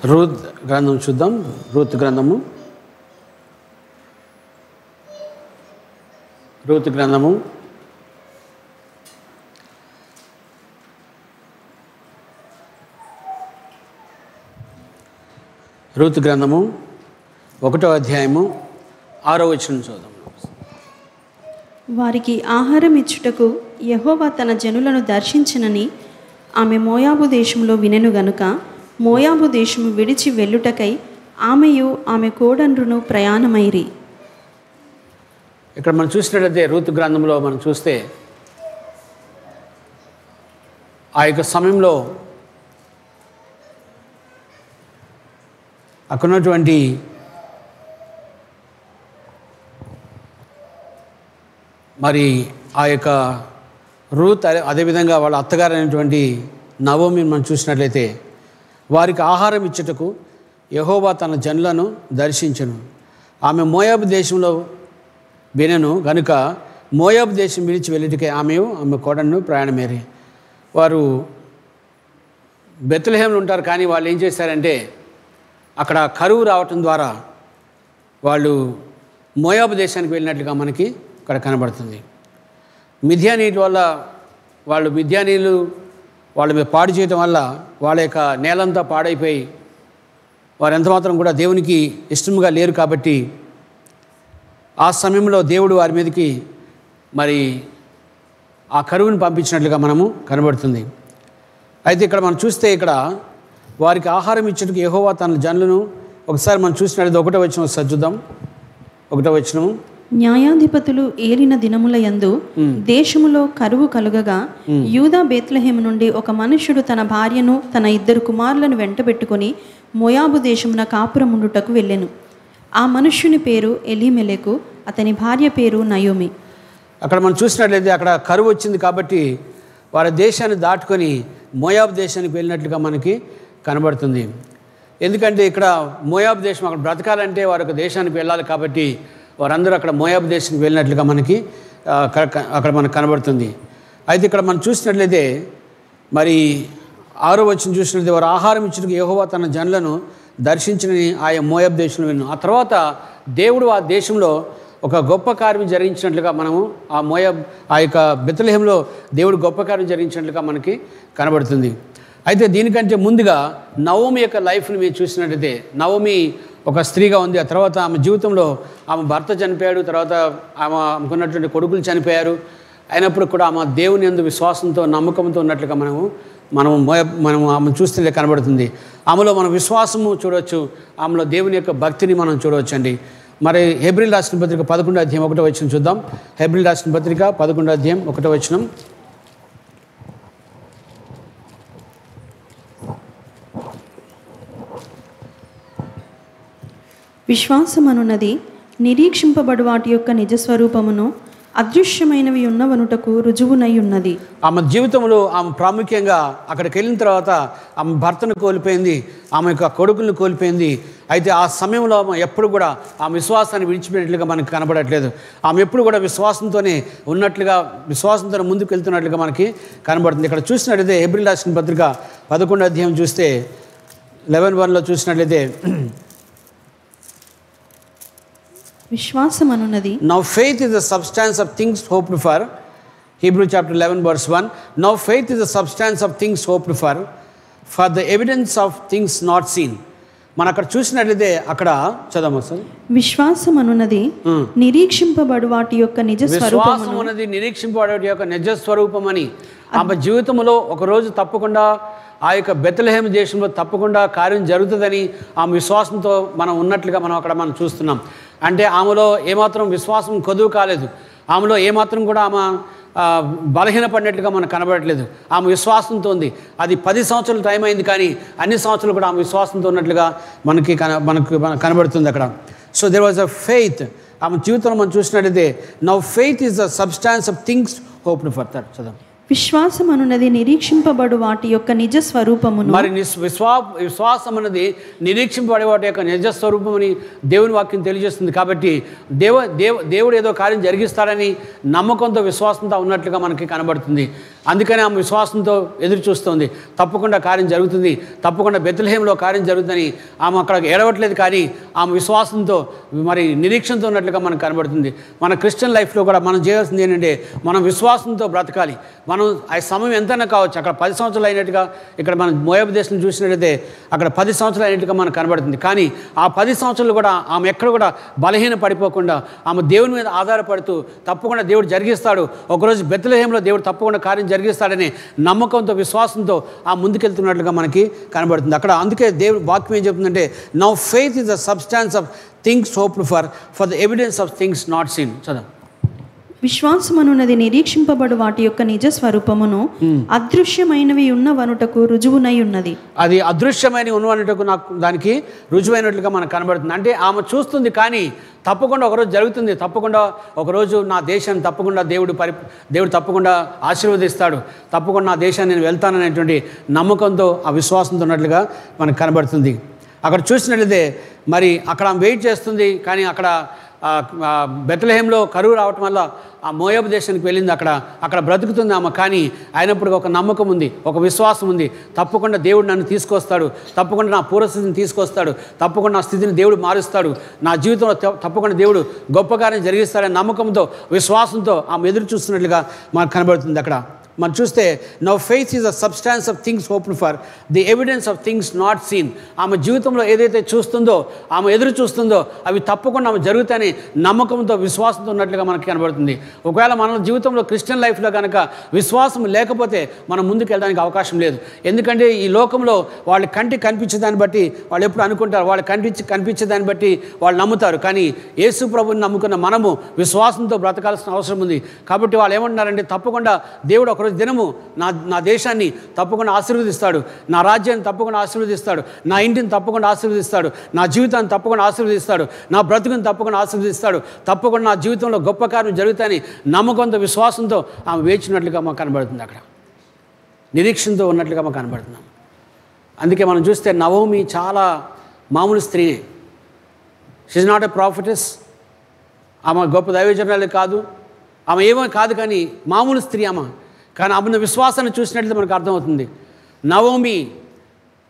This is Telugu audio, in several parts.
రూత్ గ్రంథం చూద్దాం. రూత్ గ్రంథము రూతు గ్రంథము 1వ అధ్యాయము 6వ వచనం చూద్దాం. వారికి ఆహారం ఇచ్చుటకు యెహోవా తన జనులను దర్శించినని ఆమె మోయాబు దేశంలో వినెను గనుక మోయాబు దేశము విడిచి వెళ్ళుటకై ఆమెయు ఆమె కోడండ్రును ప్రయాణమైరి. ఇక్కడ మనం చూసినట్లయితే రూతు గ్రంథంలో మనం చూస్తే ఆ యొక్క సమయంలో అక్కడ ఉన్నటువంటి మరి ఆ యొక్క రూత్ అదేవిధంగా వాళ్ళ అత్తగారు అయినటువంటి నవోమిని మనం చూసినట్లయితే వారికి ఆహారం ఇచ్చుటకు యెహోవా తన జనులను దర్శించెను. ఆమె మోయాబు దేశంలో వినెను గనుక మోయాబు దేశం విడిచి వెళ్ళిటికే ఆమె కోడను ప్రయాణమేరి. వారు బెత్లెహేంలో ఉంటారు, కానీ వాళ్ళు ఏం చేశారంటే అక్కడ కరువు రావటం ద్వారా వాళ్ళు మోయాబు దేశానికి వెళ్ళినట్లుగా మనకి ఇక్కడ కనబడుతుంది. మిథ్యానీటి వల్ల మిథ్యానీలు వాళ్ళ మీద పాడు చేయటం వల్ల వాళ్ళ యొక్క నేలంతా పాడైపోయి వారు ఎంతమాత్రం కూడా దేవునికి ఇష్టంగా లేరు. కాబట్టి ఆ సమయంలో దేవుడు వారి మీదకి మరి ఆ కరువుని పంపించినట్లుగా మనము కనబడుతుంది. అయితే ఇక్కడ మనం చూస్తే ఇక్కడ వారికి ఆహారం ఇచ్చేందుకు యెహోవా తన జనులను ఒకసారి మనం చూసినట్లయితే 1వ వచనం చూద్దాం. 1వ వచనం, న్యాయాధిపతులు ఏలిన దినముల యందు దేశములో కరువు కలుగగా యూదా బేత్లెహేము నుండి ఒక మనుష్యుడు తన భార్యను తన 2 కుమారులను వెంటబెట్టుకుని మోయాబు దేశమున కాపురముండుటకు వెళ్ళెను. ఆ మనుష్యుని పేరు ఎలీమెలెకు, అతని భార్య పేరు నయోమి. అక్కడ మనం చూసినట్లయితే అక్కడ కరువు వచ్చింది కాబట్టి వారి దేశాన్ని దాటుకొని మోయాబు దేశానికి వెళ్ళినట్లుగా మనకి కనబడుతుంది. ఎందుకంటే ఇక్కడ మోయాబు దేశం అక్కడ బ్రతకాలంటే వారి ఒక దేశానికి వెళ్ళాలి కాబట్టి వారందరూ అక్కడ మోయాబు దేశానికి వెళ్ళినట్లుగా మనకి అక్కడ మనకు కనబడుతుంది. అయితే ఇక్కడ మనం చూసినట్లయితే మరి 6వ వచనం చూసినట్లయితే వారు ఆహారం ఇచ్చేందుకు యెహోవా తన జనులను దర్శించినని ఆయా మోయాబు దేశంలో విన్నాం. ఆ తర్వాత దేవుడు ఆ దేశంలో ఒక గొప్ప కార్యం జరిగించినట్లుగా మనము ఆ యొక్క బెత్లెహేంలో దేవుడు గొప్ప కార్యం జరిగించినట్లుగా మనకి కనబడుతుంది. అయితే దీనికంటే ముందుగా నవోమి యొక్క లైఫ్ని మీరు చూసినట్లయితే నవోమి ఒక స్త్రీగా ఉంది. ఆ తర్వాత ఆమె జీవితంలో ఆమె భర్త చనిపోయాడు, తర్వాత ఆమెకున్నటువంటి కొడుకులు చనిపోయారు. అయినప్పుడు కూడా ఆమె దేవుని యందు విశ్వాసంతో నమ్మకంతో ఉన్నట్లుగా మనం ఆమె చూస్తే కనబడుతుంది. ఆమెలో మనం విశ్వాసము చూడవచ్చు, ఆమెలో దేవుని యొక్క భక్తిని మనం చూడవచ్చండి. మరి హెబ్రీలు రాసిన పత్రిక 11వ అధ్యాయం 1వ వచనం చూద్దాం. హెబ్రీలు రాసిన పత్రిక 11వ అధ్యాయం 1వ వచనం, విశ్వాసమనున్నది నిరీక్షింపబడు వాటి యొక్క నిజస్వరూపమును అదృశ్యమైనవి ఉన్నవనుటకు రుజువునై ఉన్నది. ఆమె జీవితంలో ఆమె ప్రాముఖ్యంగా అక్కడికి వెళ్ళిన తర్వాత ఆమె భర్తను కోల్పోయింది, ఆమె యొక్క కొడుకులను కోల్పోయింది. అయితే ఆ సమయంలో ఆమె ఎప్పుడు కూడా ఆమె విశ్వాసాన్ని విడిచిపెట్టినట్లుగా మనకు కనబడట్లేదు. ఆమె ఎప్పుడు కూడా విశ్వాసంతోనే ఉన్నట్లుగా, విశ్వాసంతో ముందుకు వెళ్తున్నట్లుగా మనకి కనబడుతుంది. ఇక్కడ చూసినట్లయితే హెబ్రీలు రాసిన పత్రిక 11వ అధ్యాయం చూస్తే 11:1లో చూసినట్లయితే విశ్వాసమనున్నది Now faith is the substance of things hoped for. Hebrew chapter 11 verse 1. Now faith is the substance of things hoped for the evidence of things not seen. మనం అక్కడ చూసినట్లయితే అక్కడ చదవము సార్. విశ్వాసమనున్నది నిరీక్షింపబడు వాటి యొక్క నిరీక్షింపబడే యొక్క నిజ స్వరూపమని ఆమె జీవితంలో ఒకరోజు తప్పకుండా ఆ యొక్క బెత్లెహేము దేశంలో తప్పకుండా కార్యం జరుగుతుందని ఆమె విశ్వాసంతో మనం ఉన్నట్లుగా మనం చూస్తున్నాం. అంటే ఆమెలో ఏమాత్రం విశ్వాసం కొదువు కాలేదు, ఆమెలో ఏమాత్రం కూడా ఆమె బలహీనపడినట్లుగా మనకు కనబడట్లేదు. ఆమె విశ్వాసంతో ఉంది. అది 10 సంవత్సరాలు టైం అయింది, కానీ అన్ని సంవత్సరాలు కూడా ఆమె విశ్వాసంతో ఉన్నట్లుగా మనకు కనబడుతుంది అక్కడ. So there was a faith. ఆమె జీవితంలో మనం చూసినట్లయితే now faith is the substance of things hoped for. చదవండి. విశ్వాసం అనున్నది నిరీక్షింపబడు వాటి యొక్క నిజ స్వరూపమును. మరి విశ్వాసం అన్నది నిరీక్షింపబడే వాటి యొక్క నిజ స్వరూపమని దేవుని వాక్యం తెలియజేస్తుంది. కాబట్టి దేవుడు ఏదో కార్యం జరిగిస్తాడని నమ్మకంతో విశ్వాసంతో ఉన్నట్లుగా మనకి కనబడుతుంది. అందుకని ఆమె విశ్వాసంతో ఎదురు చూస్తుంది. తప్పకుండా కార్యం జరుగుతుంది, తప్పకుండా బెత్లెహేంలో కార్యం జరుగుతుందని ఆమె అక్కడ ఏడవట్లేదు, కానీ ఆమె విశ్వాసంతో మరి నిరీక్షణతో ఉన్నట్లుగా మనకు కనబడుతుంది. మన క్రిస్టియన్ లైఫ్లో కూడా మనం చేయాల్సింది ఏంటంటే మనం విశ్వాసంతో బ్రతకాలి. మనం ఆ సమయం ఎంతైనా కావచ్చు. అక్కడ 10 సంవత్సరాలు అయినట్టుగా ఇక్కడ మనం మోయాబు దేశం చూసినట్లయితే అక్కడ 10 సంవత్సరాలు అయినట్టుగా మనకు కనబడుతుంది. కానీ ఆ 10 సంవత్సరాలు కూడా ఆమె ఎక్కడ కూడా బలహీన పడిపోకుండా ఆమె దేవుని మీద ఆధారపడుతూ తప్పకుండా దేవుడు జరిగిస్తాడు, ఒకరోజు బెత్లెహేంలో దేవుడు తప్పకుండా కార్యం జరిగిస్తాడనే నమ్మకంతో విశ్వాసంతో ఆ ముందుకెళ్తున్నట్లుగా మనకి కనబడుతుంది అక్కడ. అందుకే దేవుడు వాక్యం ఏం చెప్తుందంటే, now faith is the substance of things hoped for the evidence of things not seen. చదువు. విశ్వాసమనున్నది నిరీక్షింపబడు వాటి యొక్క నిజ స్వరూపమును, అదృశ్యమైనవి ఉన్నవనుటకు రుజువునై ఉన్నది. అది అదృశ్యమైన ఉన్నవనుటకు నాకు దానికి రుజువైనట్లుగా మనకు కనబడుతుంది. అంటే ఆమె చూస్తుంది, కానీ తప్పకుండా ఒకరోజు జరుగుతుంది, తప్పకుండా ఒకరోజు నా దేశాన్ని తప్పకుండా దేవుడు తప్పకుండా ఆశీర్వదిస్తాడు, తప్పకుండా నా దేశాన్ని నేను వెళ్తాననేటువంటి నమ్మకంతో ఆ విశ్వాసంతో ఉన్నట్లుగా మనకు కనబడుతుంది. అక్కడ చూసినట్లయితే మరి అక్కడ వెయిట్ చేస్తుంది, కానీ అక్కడ బెత్లెహేంలో కరువు రావటం వల్ల ఆ మోయాబు దేశానికి వెళ్ళింది. అక్కడ బ్రతుకుతుంది ఆమె, కానీ అయినప్పుడు ఒక నమ్మకం ఉంది, ఒక విశ్వాసం ఉంది. తప్పకుండా దేవుడు నన్ను తీసుకొస్తాడు, తప్పకుండా నా పూర్వస్థితిని తీసుకొస్తాడు, తప్పకుండా నా స్థితిని దేవుడు మారుస్తాడు, నా జీవితంలో తప్పకుండా దేవుడు గొప్ప కార్యం జరిగిస్తాడనే నమ్మకంతో విశ్వాసంతో ఆమె ఎదురు చూస్తున్నట్లుగా మనకు కనబడుతుంది అక్కడ. మనం చూస్తే now faith is the substance of things hoped for the evidence of things not seen. ఆమె జీవితంలో ఏదైతే చూస్తుందో, ఆమె ఎదురు చూస్తుందో అవి తప్పకుండా ఆమె జరుగుతాయని నమ్మకంతో విశ్వాసంతో ఉన్నట్లుగా మనకి కనబడుతుంది. ఒకవేళ మన జీవితంలో క్రిస్టియన్ లైఫ్లో కనుక విశ్వాసం లేకపోతే మనం ముందుకు వెళ్ళడానికి అవకాశం లేదు. ఎందుకంటే ఈ లోకంలో వాళ్ళ కంటికి కనిపించే దాన్ని బట్టి వాళ్ళు ఎప్పుడు అనుకుంటారు, వాళ్ళు కనిపించే దాన్ని బట్టి వాళ్ళు నమ్ముతారు. కానీ యేసు ప్రభువుని నమ్ముకున్న మనము విశ్వాసంతో బ్రతకాల్సిన అవసరం ఉంది. కాబట్టి వాళ్ళు ఏమంటున్నారంటే, తప్పకుండా దేవుడు ఒకరోజు దినము నా దేశాన్ని తప్పకుండా ఆశీర్వదిస్తాడు, నా రాజ్యాన్ని తప్పకుండా ఆశీర్వదిస్తాడు, నా ఇంటిని తప్పకుండా ఆశీర్వదిస్తాడు, నా జీవితాన్ని తప్పకుండా ఆశీర్వదిస్తాడు, నా బ్రతుకుని తప్పకుండా ఆశీర్వదిస్తాడు, తప్పకుండా నా జీవితంలో గొప్ప కార్యం జరుగుతాయని నమ్మకంతో విశ్వాసంతో ఆమె వేచినట్లుగా మాకు కనబడుతుంది. అక్కడ నిరీక్షణతో ఉన్నట్లుగా మాకు కనబడుతున్నాం. అందుకే మనం చూస్తే నవోమి చాలా మామూలు స్త్రీనే. She is not a prophetess. ఆమె గొప్ప దైవజనురాలు కాదు, ఆమె ఏమో కాదు, కానీ మామూలు స్త్రీ ఆమె. కానీ ఆమె విశ్వాసాన్ని చూసినట్లయితే మనకు అర్థమవుతుంది. నవోమి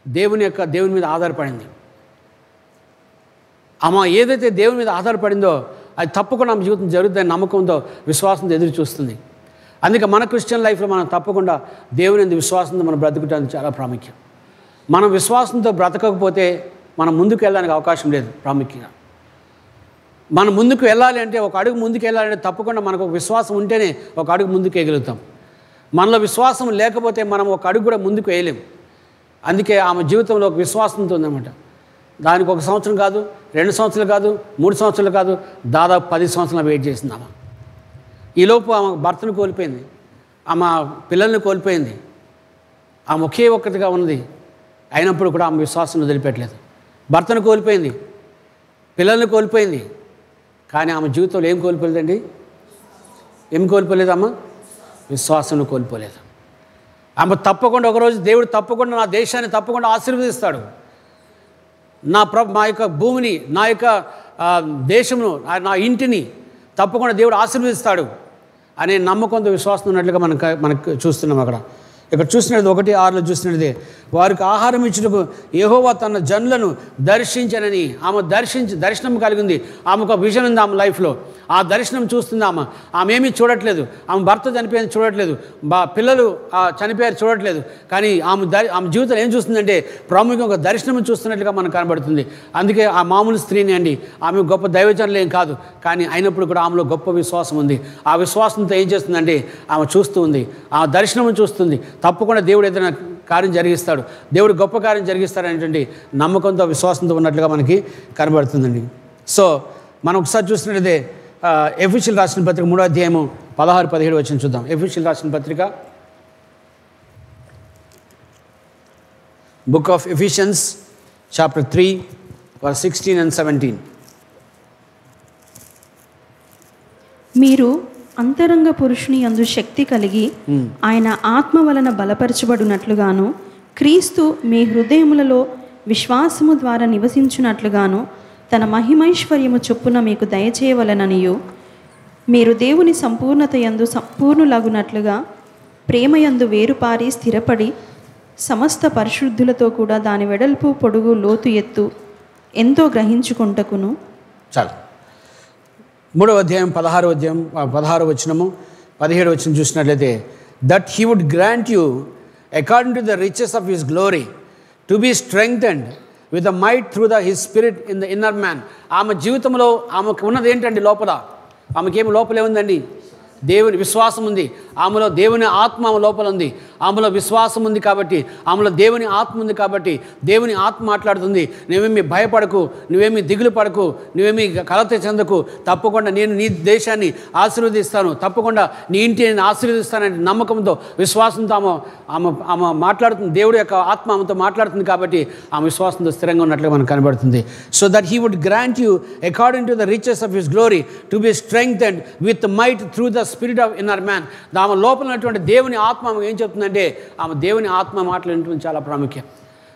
దేవుని మీద ఆధారపడింది. ఆమె ఏదైతే దేవుని మీద ఆధారపడిందో అది తప్పకుండా ఆమె జీవితం జరుగుతుందని నమ్మకంతో విశ్వాసంతో ఎదురు చూస్తుంది. అందుకే మన క్రిస్టియన్ లైఫ్లో మనం తప్పకుండా దేవుని విశ్వాసంతో మనం బ్రతుకుటానికి చాలా ప్రాముఖ్యం. మనం విశ్వాసంతో బ్రతకకపోతే మనం ముందుకు వెళ్ళడానికి అవకాశం లేదు. ప్రాముఖ్యంగా మనం ముందుకు వెళ్ళాలి అంటే, ఒక అడుగు ముందుకు వెళ్ళాలంటే తప్పకుండా మనకు ఒక విశ్వాసం ఉంటేనే ఒక అడుగు ముందుకు వేయగలుగుతాం. మనలో విశ్వాసం లేకపోతే మనం ఒక అడుగు కూడా ముందుకు వేయలేం. అందుకే ఆమె జీవితంలో ఒక విశ్వాసంతో ఉందన్నమాట. దానికి 1 సంవత్సరం కాదు, 2 సంవత్సరాలు కాదు, 3 సంవత్సరాలు కాదు, దాదాపు 10 సంవత్సరాలు వెయిట్ చేసింది ఆమె. ఈలోపు ఆమె భర్తను కోల్పోయింది, ఆమె పిల్లల్ని కోల్పోయింది, ఆమె ఒకే ఒక్కటిగా ఉన్నది. అయినప్పుడు కూడా ఆమె విశ్వాసం వదిలిపెట్టలేదు. భర్తను కోల్పోయింది, పిల్లల్ని కోల్పోయింది, కానీ ఆమె జీవితంలో ఏం కోల్పోలేదండి? ఏం కోల్పోలేదమ్మా? విశ్వాసం కోల్పోలేదు. ఆమె తప్పకుండా ఒకరోజు దేవుడు తప్పకుండా నా దేశాన్ని తప్పకుండా ఆశీర్వదిస్తాడు, మా యొక్క భూమిని, నా యొక్క దేశమును, నా ఇంటిని తప్పకుండా దేవుడు ఆశీర్వదిస్తాడు అనే నమ్మకంతో విశ్వాసం ఉన్నట్లుగా మనకు చూస్తున్నాం. ఇక్కడ చూసినది 1:6 చూసినదే, వారికి ఆహారం ఇచ్చుటకు యెహోవా తన జనులను దర్శించనని. ఆమె దర్శనం కలిగింది. ఆమెకు ఒక విజన్ ఉంది ఆమె లైఫ్లో. ఆ దర్శనం చూస్తుంది ఆమె ఏమీ చూడట్లేదు. ఆమె భర్త చనిపోయింది చూడట్లేదు, పిల్లలు చనిపోయారు చూడట్లేదు. కానీ ఆమె జీవితంలో ఏం చూస్తుందంటే ప్రాముఖ్యంగా ఒక దర్శనం చూస్తున్నట్లుగా మనకు కనబడుతుంది. అందుకే ఆ మామూలు స్త్రీని అండి, ఆమె గొప్ప దైవజనులు ఏం కాదు, కానీ అయినప్పుడు కూడా ఆమెలో గొప్ప విశ్వాసం ఉంది. ఆ విశ్వాసంతో ఏం చేస్తుందంటే ఆమె చూస్తూ ఉంది, ఆ దర్శనం చూస్తుంది. తప్పకుండా దేవుడు ఏదైనా కార్యం జరిగిస్తాడు, దేవుడు గొప్ప కార్యం జరిగిస్తాడు అనేటువంటి నమ్మకంతో విశ్వాసంతో ఉన్నట్లుగా మనకి కనబడుతుందండి. సో మనం ఒకసారి చూసినట్లయితే ఎఫెసీయులకు రాసిన పత్రిక 3వ అధ్యాయము 16-17 వచనం చూద్దాం. ఎఫెసీయులకు రాసిన పత్రిక, book of Ephesians chapter 3 verse 16 and 17. మీరు అంతరంగ పురుషుని యందు శక్తి కలిగి ఆయన ఆత్మ వలన బలపరచబడినట్లుగాను క్రీస్తు మీ హృదయములలో విశ్వాసము ద్వారా నివసించున్నట్లుగాను తన మహిమైశ్వర్యము చొప్పున మీకు దయచేయవలననియు మీరు దేవుని సంపూర్ణత యందు సంపూర్ణులగునట్లుగా ప్రేమయందు వేరుపారి స్థిరపడి సమస్త పరిశుద్ధులతో కూడా దాని వెడల్పు పొడుగు లోతు ఎత్తు ఎంతో గ్రహించుకుంటకును. చాలు. 3వ అధ్యాయం 16వ వచనము 17వ వచనం చూసినట్లయితే, that he would grant you according to the riches of his glory to be strengthened with the might through the his spirit in the inner man. ఆమె జీవితంలో ఆమెకు ఉన్నది ఏంటండి? లోపల ఆమెకేమి లోపలే ఉందండి? దేవుని విశ్వాసం ఉంది. ఆమెలో దేవుని ఆత్మ ఆమె లోపల ఉంది. ఆమెలో విశ్వాసం ఉంది కాబట్టి, ఆమెలో దేవుని ఆత్మ ఉంది కాబట్టి దేవుని ఆత్మ మాట్లాడుతుంది. నువ్వేమి భయపడకు, నువ్వేమి దిగులు పడకు, నువ్వేమి కలత చెందకు, తప్పకుండా నేను నీ దేశాన్ని ఆశీర్వదిస్తాను, తప్పకుండా నీ ఇంటిని నేను ఆశీర్వదిస్తానని నమ్మకంతో విశ్వాసంతో ఆమె మాట్లాడుతుంది. దేవుడి యొక్క ఆత్మ ఆమెతో మాట్లాడుతుంది కాబట్టి ఆమె విశ్వాసంతో స్థిరంగా ఉన్నట్లుగా మనకు కనబడుతుంది. So that he would grant you according to the riches of his glory to be strengthened with might through the spirit of inner man. ఆమె లోపల ఉన్నటువంటి దేవుని ఆత్మ ఆమె ఏం చెప్తుందంటే, ఆమె దేవుని ఆత్మ మాటలు వింటుంది చాలా ప్రాముఖ్యం.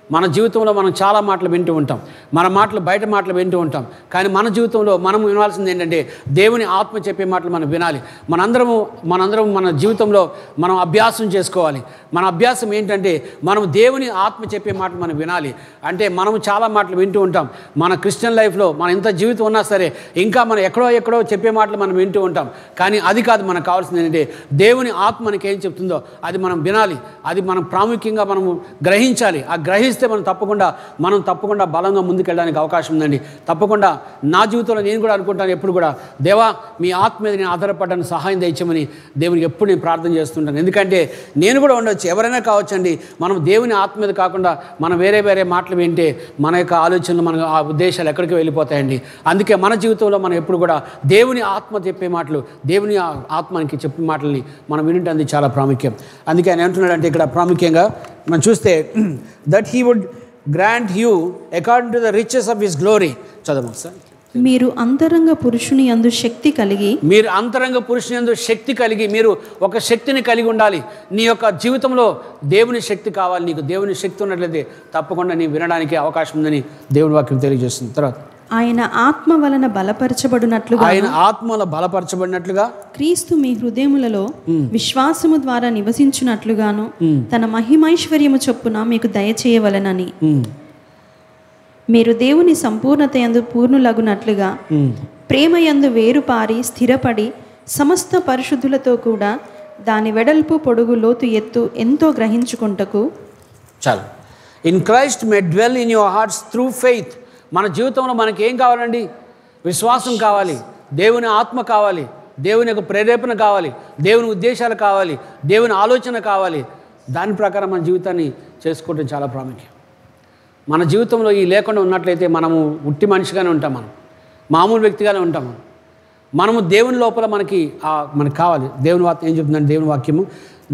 మన జీవితంలో మనం చాలా మాటలు వింటూ ఉంటాం, మన మాటలు బయట మాటలు వింటూ ఉంటాం. కానీ మన జీవితంలో మనం వినాల్సింది ఏంటంటే దేవుని ఆత్మ చెప్పే మాటలు మనం వినాలి. మనందరం మన జీవితంలో మనం అభ్యాసం చేసుకోవాలి. మన అభ్యాసం ఏంటంటే మనం దేవుని ఆత్మ చెప్పే మాటలు మనం వినాలి. అంటే మనం చాలా మాటలు వింటూ ఉంటాం. మన క్రిస్టియన్ లైఫ్లో మన ఎంత జీవితం ఉన్నా సరే ఇంకా మనం ఎక్కడో చెప్పే మాటలు మనం వింటూ ఉంటాం. కానీ అది కాదు మనకు కావాల్సింది. ఏంటంటే దేవుని ఆత్మ మనకి ఏం చెప్తుందో అది మనం వినాలి. అది మనం ప్రాముఖ్యంగా మనము గ్రహించాలి. ఆ గ్రహిస్తే మనం తప్పకుండా బలంగా ముందుకెళ్ళడానికి అవకాశం ఉందండి. తప్పకుండా నా జీవితంలో నేను కూడా అనుకుంటాను, ఎప్పుడు కూడా దేవా మీ ఆత్మ మీద నేను ఆధారపడడానికి సహాయం దయచేయమని దేవునికి ఎప్పుడు నేను ప్రార్థన చేస్తుంటాను. ఎందుకంటే నేను కూడా ఉండొచ్చు, ఎవరైనా కావచ్చండి. మనం దేవుని ఆత్మ మీద కాకుండా మనం వేరే మాటలు వింటే మన యొక్క ఆలోచనలు, మన ఆ ఉద్దేశాలు ఎక్కడికి వెళ్ళిపోతాయండి. అందుకే మన జీవితంలో మనం ఎప్పుడు కూడా దేవుని ఆత్మ చెప్పే మాటలు, దేవుని ఆత్మకి చెప్పే మాటల్ని మనం వినటం చాలా ప్రాముఖ్యం. అందుకే ఆయన ఏమంటున్నాడంటే ఇక్కడ ప్రాముఖ్యంగా మనం చూస్తే that he would grant you according to the riches of his glory. చదవం సార్. మీరు అంతరంగ పురుషుని యందు శక్తి కలిగి, మీరు ఒక శక్తిని కలిగి ఉండాలి. నీ యొక్క జీవితంలో దేవుని శక్తి కావాలి. నీకు దేవుని శక్తి ఉన్నట్లయితే తప్పకుండా నీ వినడానికి అవకాశం ఉందని దేవుడి వాక్యం తెలియజేస్తుంది. తర్వాత ఆయన ఆత్మ వలన బలపరచబడినట్లుగా క్రీస్తు మీ హృదయములలో విశ్వాసము ద్వారా నివసించున్నట్లుగాను తన మహిమైశ్వర్యము చొప్పున మీకు దయచేయవలెనని, మీరు దేవుని సంపూర్ణత యందు పూర్ణులగునట్లుగా ప్రేమ యందు వేరుపారి స్థిరపడి సమస్త పరిశుద్ధులతో కూడా దాని వెడల్పు పొడుగు లోతు ఎత్తు ఎంతో గ్రహించుకుంటకు. చాలు. In Christ may dwell in your hearts through faith. మన జీవితంలో మనకి ఏం కావాలండి? విశ్వాసం కావాలి, దేవుని ఆత్మ కావాలి, దేవుని యొక్క ప్రేరేపణ కావాలి, దేవుని ఉద్దేశాలు కావాలి, దేవుని ఆలోచన కావాలి. దాని ప్రకారం మన జీవితాన్ని చేసుకోవడం చాలా ప్రాముఖ్యం. మన జీవితంలో ఈ లేకుండా ఉన్నట్లయితే మనము ఉట్టి మనిషిగానే ఉంటాం, మనం మామూలు వ్యక్తిగానే ఉంటాము. మనము దేవుని లోపల మనకి కావాలి. దేవుని వాక్యం ఏం చెప్తుందంటే దేవుని వాక్యము,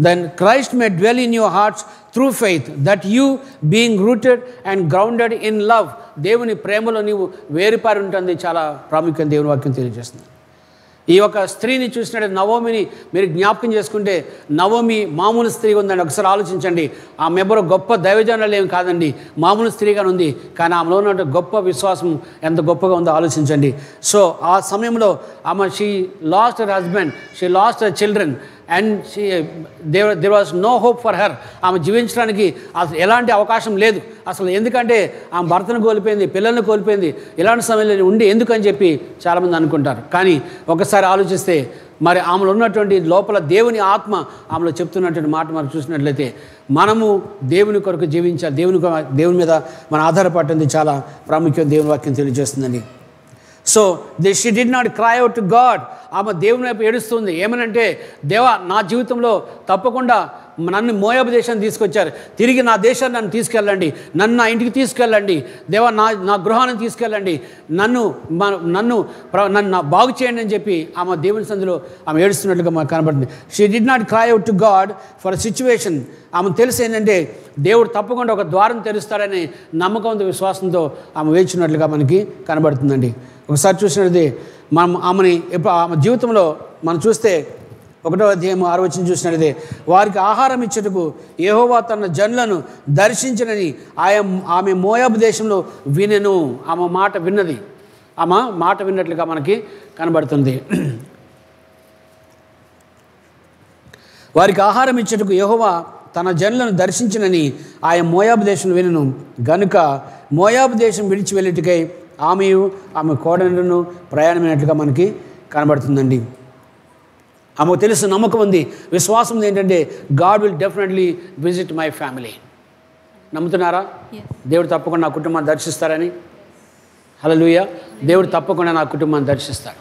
then Christ may dwell in your hearts through faith that you being rooted and grounded in love. దేవుని ప్రేమలో నీవు వేరుపారి ఉంటుంది. చాలా ప్రాముఖ్యం దేవుని వాక్యం తెలియజేస్తుంది. ఈ యొక్క స్త్రీని చూసినట్టు నవోమిని మీరు జ్ఞాపకం చేసుకుంటే, నవోమి మామూలు స్త్రీగా ఉందండి. ఒకసారి ఆలోచించండి. ఆమె ఎవరో గొప్ప దైవజనులు ఏమి కాదండి, మామూలు స్త్రీగానే ఉంది. కానీ ఆమెలో ఉన్న గొప్ప విశ్వాసం ఎంత గొప్పగా ఉందో ఆలోచించండి. సో ఆ సమయంలో ఆమె she lost her husband, she lost her children and there was no hope for her. ఆమె జీవించడానికి అసలు ఎలాంటి అవకాశం లేదు అసలు. ఎందుకంటే ఆమె భర్తను కోల్పోయింది, పిల్లల్ని కోల్పోయింది. ఇలాంటి సమయంలో ఉండి ఎందుకని చెప్పి చాలామంది అనుకుంటారు. కానీ ఒకసారి ఆలోచిస్తే మరి ఆమెలో ఉన్నటువంటి లోపల దేవుని ఆత్మ ఆమెలో చెప్తున్నటువంటి మాట మనం చూసినట్లయితే మనము దేవుని కొరకు జీవించాలి. దేవుని మీద మనం ఆధారపడటం చాలా ప్రాముఖ్యం దేవుని వాక్యం తెలియజేస్తుందండి. So she did not cry out to God. ఆమె దేవుని వైపు ఏడుస్తుంది. ఏమనంటే, దేవా నా జీవితంలో తప్పకుండా నన్ను మోయాబు దేశాన్ని తీసుకొచ్చారు, తిరిగి నా దేశాన్ని నన్ను తీసుకెళ్ళండి, నన్ను నా ఇంటికి తీసుకెళ్ళండి, దేవా నా గృహాన్ని తీసుకెళ్ళండి, నన్ను బాగు చేయండి అని చెప్పి ఆమె దేవుని సందులో ఆమె ఏడుస్తున్నట్లుగా మనకు కనబడుతుంది. She did not cry out to God for situation. ఆమె తెలిసి ఏంటంటే దేవుడు తప్పకుండా ఒక ద్వారం తెరుస్తాడని నమ్మకంతో విశ్వాసంతో ఆమె వేచినట్లుగా మనకి కనబడుతుందండి. ఒకసారి చూసినట్లయితే ఆమె జీవితంలో మనం చూస్తే 1వ అధ్యాయం 6వ వచనం చూసినట్లయితే వారికి ఆహారం ఇచ్చుటకు యెహోవా తన జనులను దర్శించినని ఆమె మోయాబు దేశంలో వినెను. ఆమె మాట విన్నది, ఆమె మాట విన్నట్లుగా మనకి కనబడుతుంది. వారికి ఆహారం ఇచ్చుటకు యెహోవా తన జనులను దర్శించినని ఆయన మోయాబు దేశం వినను గనుక మోయాబు దేశం విడిచి వెళ్ళుటకై ఆమెయు ఆమె కోడలను ప్రయాణమైనట్లుగా మనకి కనబడుతుందండి. ఆమెకు తెలుసు, నమ్మకం ఉంది, విశ్వాసం ఉంది ఏంటంటే God will definitely visit my family. నమ్ముతున్నారా? దేవుడు తప్పకుండా నా కుటుంబాన్ని దర్శిస్తారని. హల్లెలూయా. దేవుడు తప్పకుండా నా కుటుంబాన్ని దర్శిస్తాడు.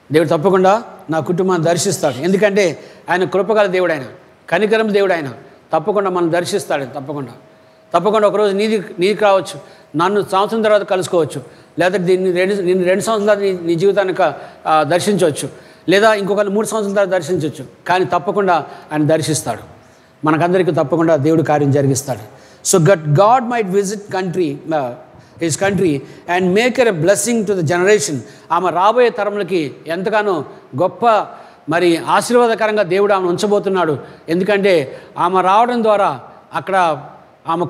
దేవుడు తప్పకుండా నా కుటుంబాన్ని దర్శిస్తాడు. ఎందుకంటే ఆయన కృపగల దేవుడు, ఆయన కనికరం దేవుడు, ఆయన తప్పకుండా మనం దర్శిస్తాడు. తప్పకుండా ఒకరోజు నీకు రావచ్చు, నన్ను సంవత్సరం తర్వాత కలుసుకోవచ్చు, లేదా నిన్ను 2 సంవత్సరాల తర్వాత నీ జీవితాన్ని దర్శించవచ్చు, లేదా ఇంకొకరు 3 సంవత్సరాల తర్వాత దర్శించవచ్చు. కానీ తప్పకుండా ఆయన దర్శిస్తాడు. మనకందరికీ తప్పకుండా దేవుడు కార్యం జరిగిస్తాడు. So God might visit his country and make a blessing to the generation. ఆమె రాబోయే తరములకి ఎంతగానో గొప్ప మరి ఆశీర్వాదకరంగా దేవుడు ఆమెను ఉంచబోతున్నాడు. ఎందుకంటే ఆమె రావడం ద్వారా అక్కడ ఆమె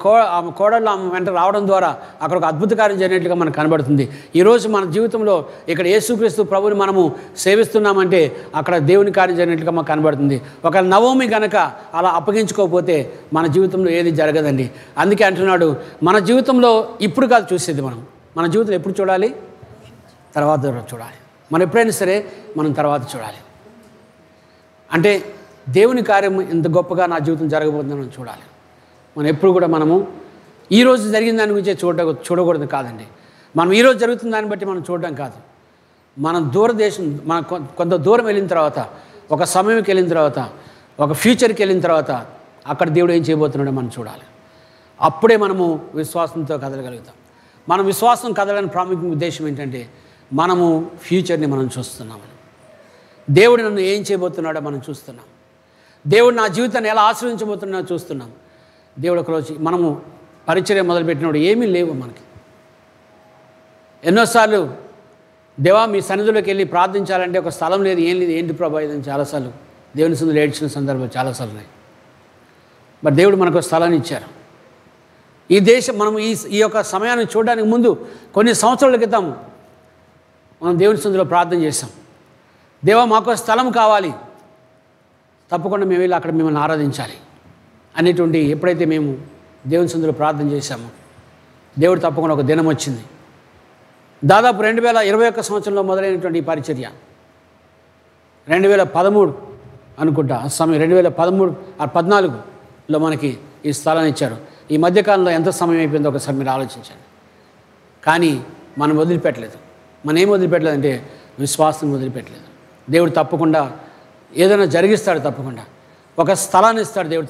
కోడళ్ళు ఆమె వెంట రావడం ద్వారా అక్కడ ఒక అద్భుత కార్యం జరిగినట్లుగా మనకు కనబడుతుంది. ఈరోజు మన జీవితంలో ఇక్కడ యేసుక్రీస్తు ప్రభువుని మనము సేవిస్తున్నామంటే అక్కడ దేవుని కార్యం జరిగినట్లుగా మనకు కనబడుతుంది. ఒకవేళ నవమి కనుక అలా అప్పగించుకోకపోతే మన జీవితంలో ఏది జరగదండి. అందుకే అంటున్నాడు, మన జీవితంలో ఇప్పుడు కాదు చూసేది, మన జీవితంలో ఎప్పుడు చూడాలి? తర్వాత చూడాలి. మనం ఎప్పుడైనా సరే మనం తర్వాత చూడాలి. అంటే దేవుని కార్యం ఎంత గొప్పగా నా జీవితం జరగబోతుందని చూడాలి. మనం ఎప్పుడు కూడా మనము ఈరోజు జరిగిన దాని గురించి చూడకూడదు కాదండి. మనం ఈరోజు జరుగుతున్న దాన్ని బట్టి మనం చూడడం కాదు. మనం దూరదేశం, మనం కొంత దూరం వెళ్ళిన తర్వాత, ఒక సమయంకి వెళ్ళిన తర్వాత, ఒక ఫ్యూచర్కి వెళ్ళిన తర్వాత అక్కడ దేవుడు ఏం చేయబోతున్నాడో మనం చూడాలి. అప్పుడే మనము విశ్వాసంతో కదలగలుగుతాం. మనం విశ్వాసం కదలని ప్రాముఖ్య ఉద్దేశం ఏంటంటే మనము ఫ్యూచర్ని మనం చూస్తున్నాము. దేవుడు నన్ను ఏం చేయబోతున్నాడో మనం చూస్తున్నాం. దేవుడు నా జీవితాన్ని ఎలా ఆశ్రయించబోతున్నాడో చూస్తున్నాం. దేవుడు ఒకరోజు మనము పరిచర్య మొదలుపెట్టినప్పుడు ఏమీ లేవు మనకి. ఎన్నోసార్లు దేవా మీ సన్నిధిలోకి వెళ్ళి ప్రార్థించాలంటే ఒక స్థలం లేదు, ఏం లేదు, ఏంటి ప్రభా ఇదని చాలాసార్లు దేవుని సన్నిధిలో ఏడ్చిన సందర్భాలు చాలాసార్లు ఉన్నాయి. బట్ దేవుడు మనకు స్థలాన్ని ఇచ్చారు. ఈ దేశం మనం ఈ యొక్క సమయాన్ని చూడడానికి ముందు కొన్ని సంవత్సరాల క్రితం మనం దేవుని సన్నిధిలో ప్రార్థన చేశాం. దేవా మాకు స్థలం కావాలి, తప్పకుండా మేము వెళ్ళి అక్కడ మిమ్మల్ని ఆరాధించాలి అనేటువంటి ఎప్పుడైతే మేము దేవుని సన్నిధిలో ప్రార్థన చేశామో దేవుడు తప్పకుండా ఒక దినం వచ్చింది. దాదాపు 2021 సంవత్సరంలో మొదలైనటువంటి ఈ పరిచర్య 2013 అనుకుంటా, ఆ సమయం 2014లో మనకి ఈ స్థలాన్ని ఇచ్చారు. ఈ మధ్యకాలంలో ఎంత సమయం అయిపోయిందో ఒకసారి మీరు ఆలోచించండి. కానీ మనం వదిలిపెట్టలేదు. మనం ఏం వదిలిపెట్టలేదంటే విశ్వాసం వదిలిపెట్టలేదు. దేవుడు తప్పకుండా ఏదైనా జరిగిస్తాడు, ఒక స్థలాన్ని ఇస్తాడు దేవుడు,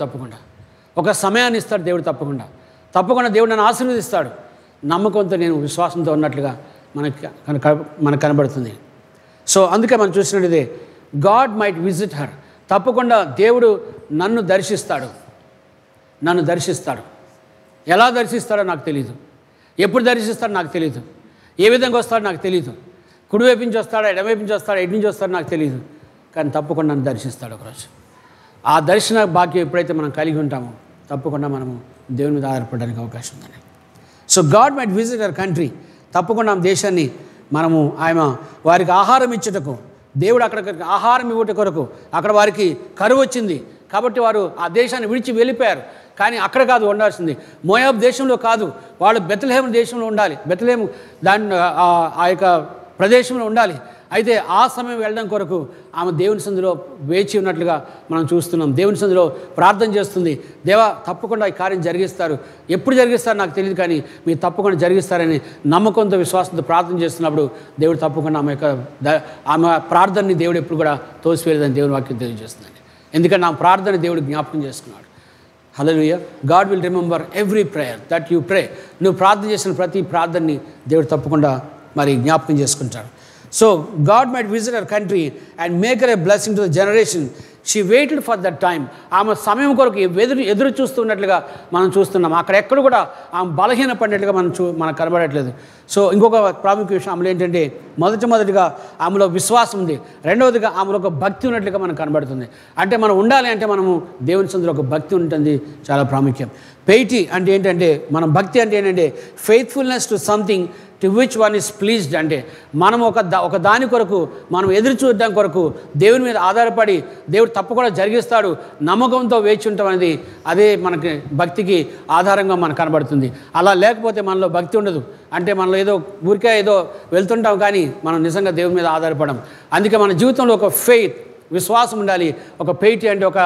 ఒక సమయాన్ని ఇస్తాడు దేవుడు, తప్పకుండా దేవుడు నన్ను ఆశీర్వదిస్తాడు. నమ్మకంతో నేను విశ్వాసంతో ఉన్నట్లుగా మనకు కనబడుతుంది. సో అందుకే మనం చూసినట్లయితే గాడ్ మైట్ విజిట్ హర్. తప్పకుండా దేవుడు నన్ను దర్శిస్తాడు. ఎలా దర్శిస్తాడో నాకు తెలియదు, ఎప్పుడు దర్శిస్తాడో నాకు తెలియదు, ఏ విధంగా వస్తాడో నాకు తెలియదు, కుడివైపు నుంచి వస్తాడా, ఎడమవైపు నుంచి వస్తాడా, ఎటు నుంచి వస్తాడో నాకు తెలియదు. కానీ తప్పకుండా నన్ను దర్శిస్తాడు ఒకరోజు. ఆ దర్శన భాగ్యం ఎప్పుడైతే మనం కలిగి ఉంటామో తప్పకుండా మనము దేవుని మీద ఆధారపడడానికి అవకాశం ఉందండి. So God might visit our country. తప్పకుండా ఆ దేశాన్ని మనము వారికి ఆహారం ఇచ్చుటకు, దేవుడు అక్కడ ఆహారం ఇవ్వట కొరకు అక్కడ వారికి కరువు వచ్చింది కాబట్టి వారు ఆ దేశాన్ని విడిచి వెళ్ళిపోయారు. కానీ అక్కడ కాదు ఉండాల్సింది, మోయాబ్ దేశంలో కాదు, వాళ్ళు బెత్లెహేము దేశంలో ఉండాలి, బెత్లెహేము ఆ యొక్క ప్రదేశంలో ఉండాలి. అయితే ఆ సమయం వెళ్ళడం కొరకు ఆమె దేవుని సన్నిధిలో వేచి ఉన్నట్లుగా మనం చూస్తున్నాం. దేవుని సన్నిధిలో ప్రార్థన చేస్తుంది, దేవా తప్పకుండా ఈ కార్యం జరిగిస్తారు, ఎప్పుడు జరిగిస్తారు నాకు తెలియదు కానీ మీరు తప్పకుండా జరిగిస్తారని నమ్మకంతో విశ్వాసంతో ప్రార్థన చేస్తున్నప్పుడు దేవుడు తప్పకుండా ఆమె ప్రార్థనని దేవుడు ఎప్పుడు కూడా తోసివేయలేదని దేవుని వాక్యం తెలియజేస్తుందండి. ఎందుకంటే నా ప్రార్థన దేవుడు జ్ఞాపకం చేసుకున్నాడు. Hallelujah. God will remember every prayer that you pray. నువ్వు ప్రార్థన చేసిన ప్రతి ప్రార్థనని దేవుడు తప్పకుండా మరి జ్ఞాపకం చేసుకుంటాడు. So God might visit our country and make her a blessing to the generation. She waited for that time. ఆమె సమయం కొరకు ఎదురు చూస్తున్నట్లుగా మనం చూస్తున్నాం. అక్కడ ఎక్కడ కూడా ఆమె బలహీన పడినట్లుగా మనకు కనబడట్లేదు. సో ఇంకొక ప్రాముఖ్య విషయం ఆమెలో ఏంటంటే మొదటిగా ఆమెలో విశ్వాసం ఉంది, రెండవదిగా ఆమెలో ఒక భక్తి ఉన్నట్లుగా మనకు కనబడుతుంది. అంటే మనం ఉండాలి అంటే మనము దేవుని సందులో ఒక భక్తి ఉంటుంది, చాలా ప్రాముఖ్యం. పెయిటీ అంటే ఏంటంటే మన భక్తి అంటే ఏంటంటే faithfulness to something to which one is pleased. అంటే మనం ఒక దాని కొరకు మనం ఎదురు చూడడం కొరకు దేవుని మీద ఆధారపడి దేవుడు తప్పకుండా జరిగిస్తాడు నమ్మకంతో వేచి ఉంటాం అనేది అదే మనకి భక్తికి ఆధారంగా మనకు కనబడుతుంది. అలా లేకపోతే మనలో భక్తి ఉండదు. అంటే మనలో ఊరికే ఏదో వెళ్తుంటాం కానీ మనం నిజంగా దేవుని మీద ఆధారపడం. అందుకే మన జీవితంలో ఒక ఫెయిత్, విశ్వాసం ఉండాలి. ఒక పెయిటీ అంటే ఒక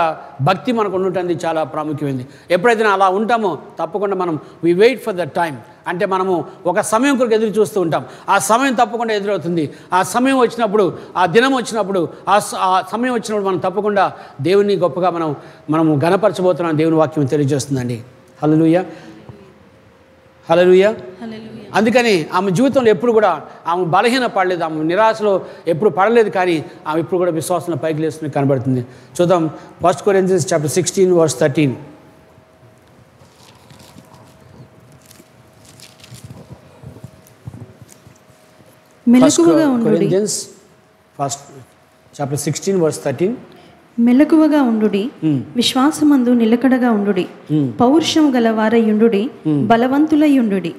భక్తి మనకు ఉంటుంది, చాలా ప్రాముఖ్యమైనది. ఎప్పుడైతే అలా ఉంటామో తప్పకుండా మనం we wait for the time. అంటే మనము ఒక సమయం కొరకు ఎదురు చూస్తూ ఉంటాం. ఆ సమయం తప్పకుండా ఎదురవుతుంది. ఆ సమయం వచ్చినప్పుడు, ఆ దినం వచ్చినప్పుడు, ఆ సమయం వచ్చినప్పుడు మనం తప్పకుండా దేవుని గొప్పగా మనము ఘనపరచబోతున్నాం. దేవుని వాక్యం తెలియజేస్తుందండి. హల్లెలూయా, హల్లెలూయా. అందుకని ఆమె జీవితంలో ఎప్పుడు కూడా ఆమె బలహీన పడలేదు, ఆమె నిరాశలో ఎప్పుడు పడలేదు. కానీ ఆమె ఇప్పుడు కూడా విశ్వాసంలో పైకి లేస్తున్న కనబడుతుంది. చూద్దాం 1 Corinthians chapter 16 verse 13. మెలకువగా ఉండుడి. Corinthians chapter 16 verse 13. మెలకువగా ఉండుడి, విశ్వాసమందు నిలకడగా ఉండుడి, పౌరుషము గలవారయుండుడి, బలవంతులయుండుడి,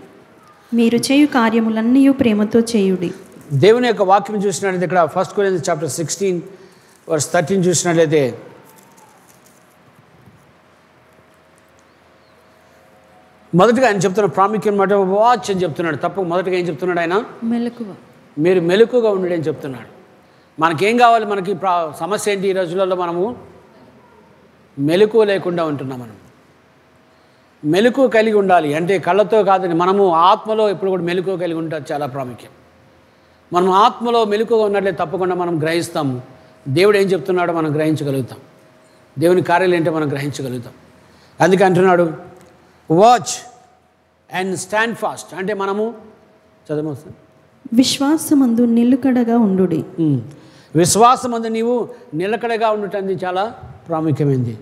మీరు చేయు కార్యములన్నీ ప్రేమతో చేయుడి. దేవుని యొక్క వాక్యం చూసినట్లయితే ఇక్కడ 1 Corinthians chapter 16 verse 13 చూసినట్లయితే మొదటిగా ఆయన చెప్తున్న ప్రాముఖ్యం మాట వాచ్ అని చెప్తున్నాడు. మొదటిగా ఏం చెప్తున్నాడు ఆయన? మెలకువ. మీరు మెలకుగా ఉండండి అని చెప్తున్నాడు. మనకేం కావాలి? మనకి సమస్య ఏంటి? ఈ రోజులలో మనము మెలకువ లేకుండా ఉంటున్నాం. మనం మెలకువ కలిగి ఉండాలి. అంటే కళ్ళతో కాదని మనము ఆత్మలో ఎప్పుడు కూడా మెలకువ కలిగి ఉంటారు, చాలా ప్రాముఖ్యం. మనం ఆత్మలో మెలకువగా ఉన్నట్లయితే తప్పకుండా మనం గ్రహిస్తాము. దేవుడు ఏం చెప్తున్నాడో మనం గ్రహించగలుగుతాం. దేవుని కార్యాలు ఏంటో మనం గ్రహించగలుగుతాం. అందుకే అంటున్నాడు వాచ్ అండ్ స్టాండ్ ఫాస్ట్. అంటే మనము చదవచ్చు విశ్వాసమందు నిలకడగా ఉండుడి. విశ్వాసమందు నీవు నిలకడగా ఉండటం చాలా ప్రాముఖ్యమైనది.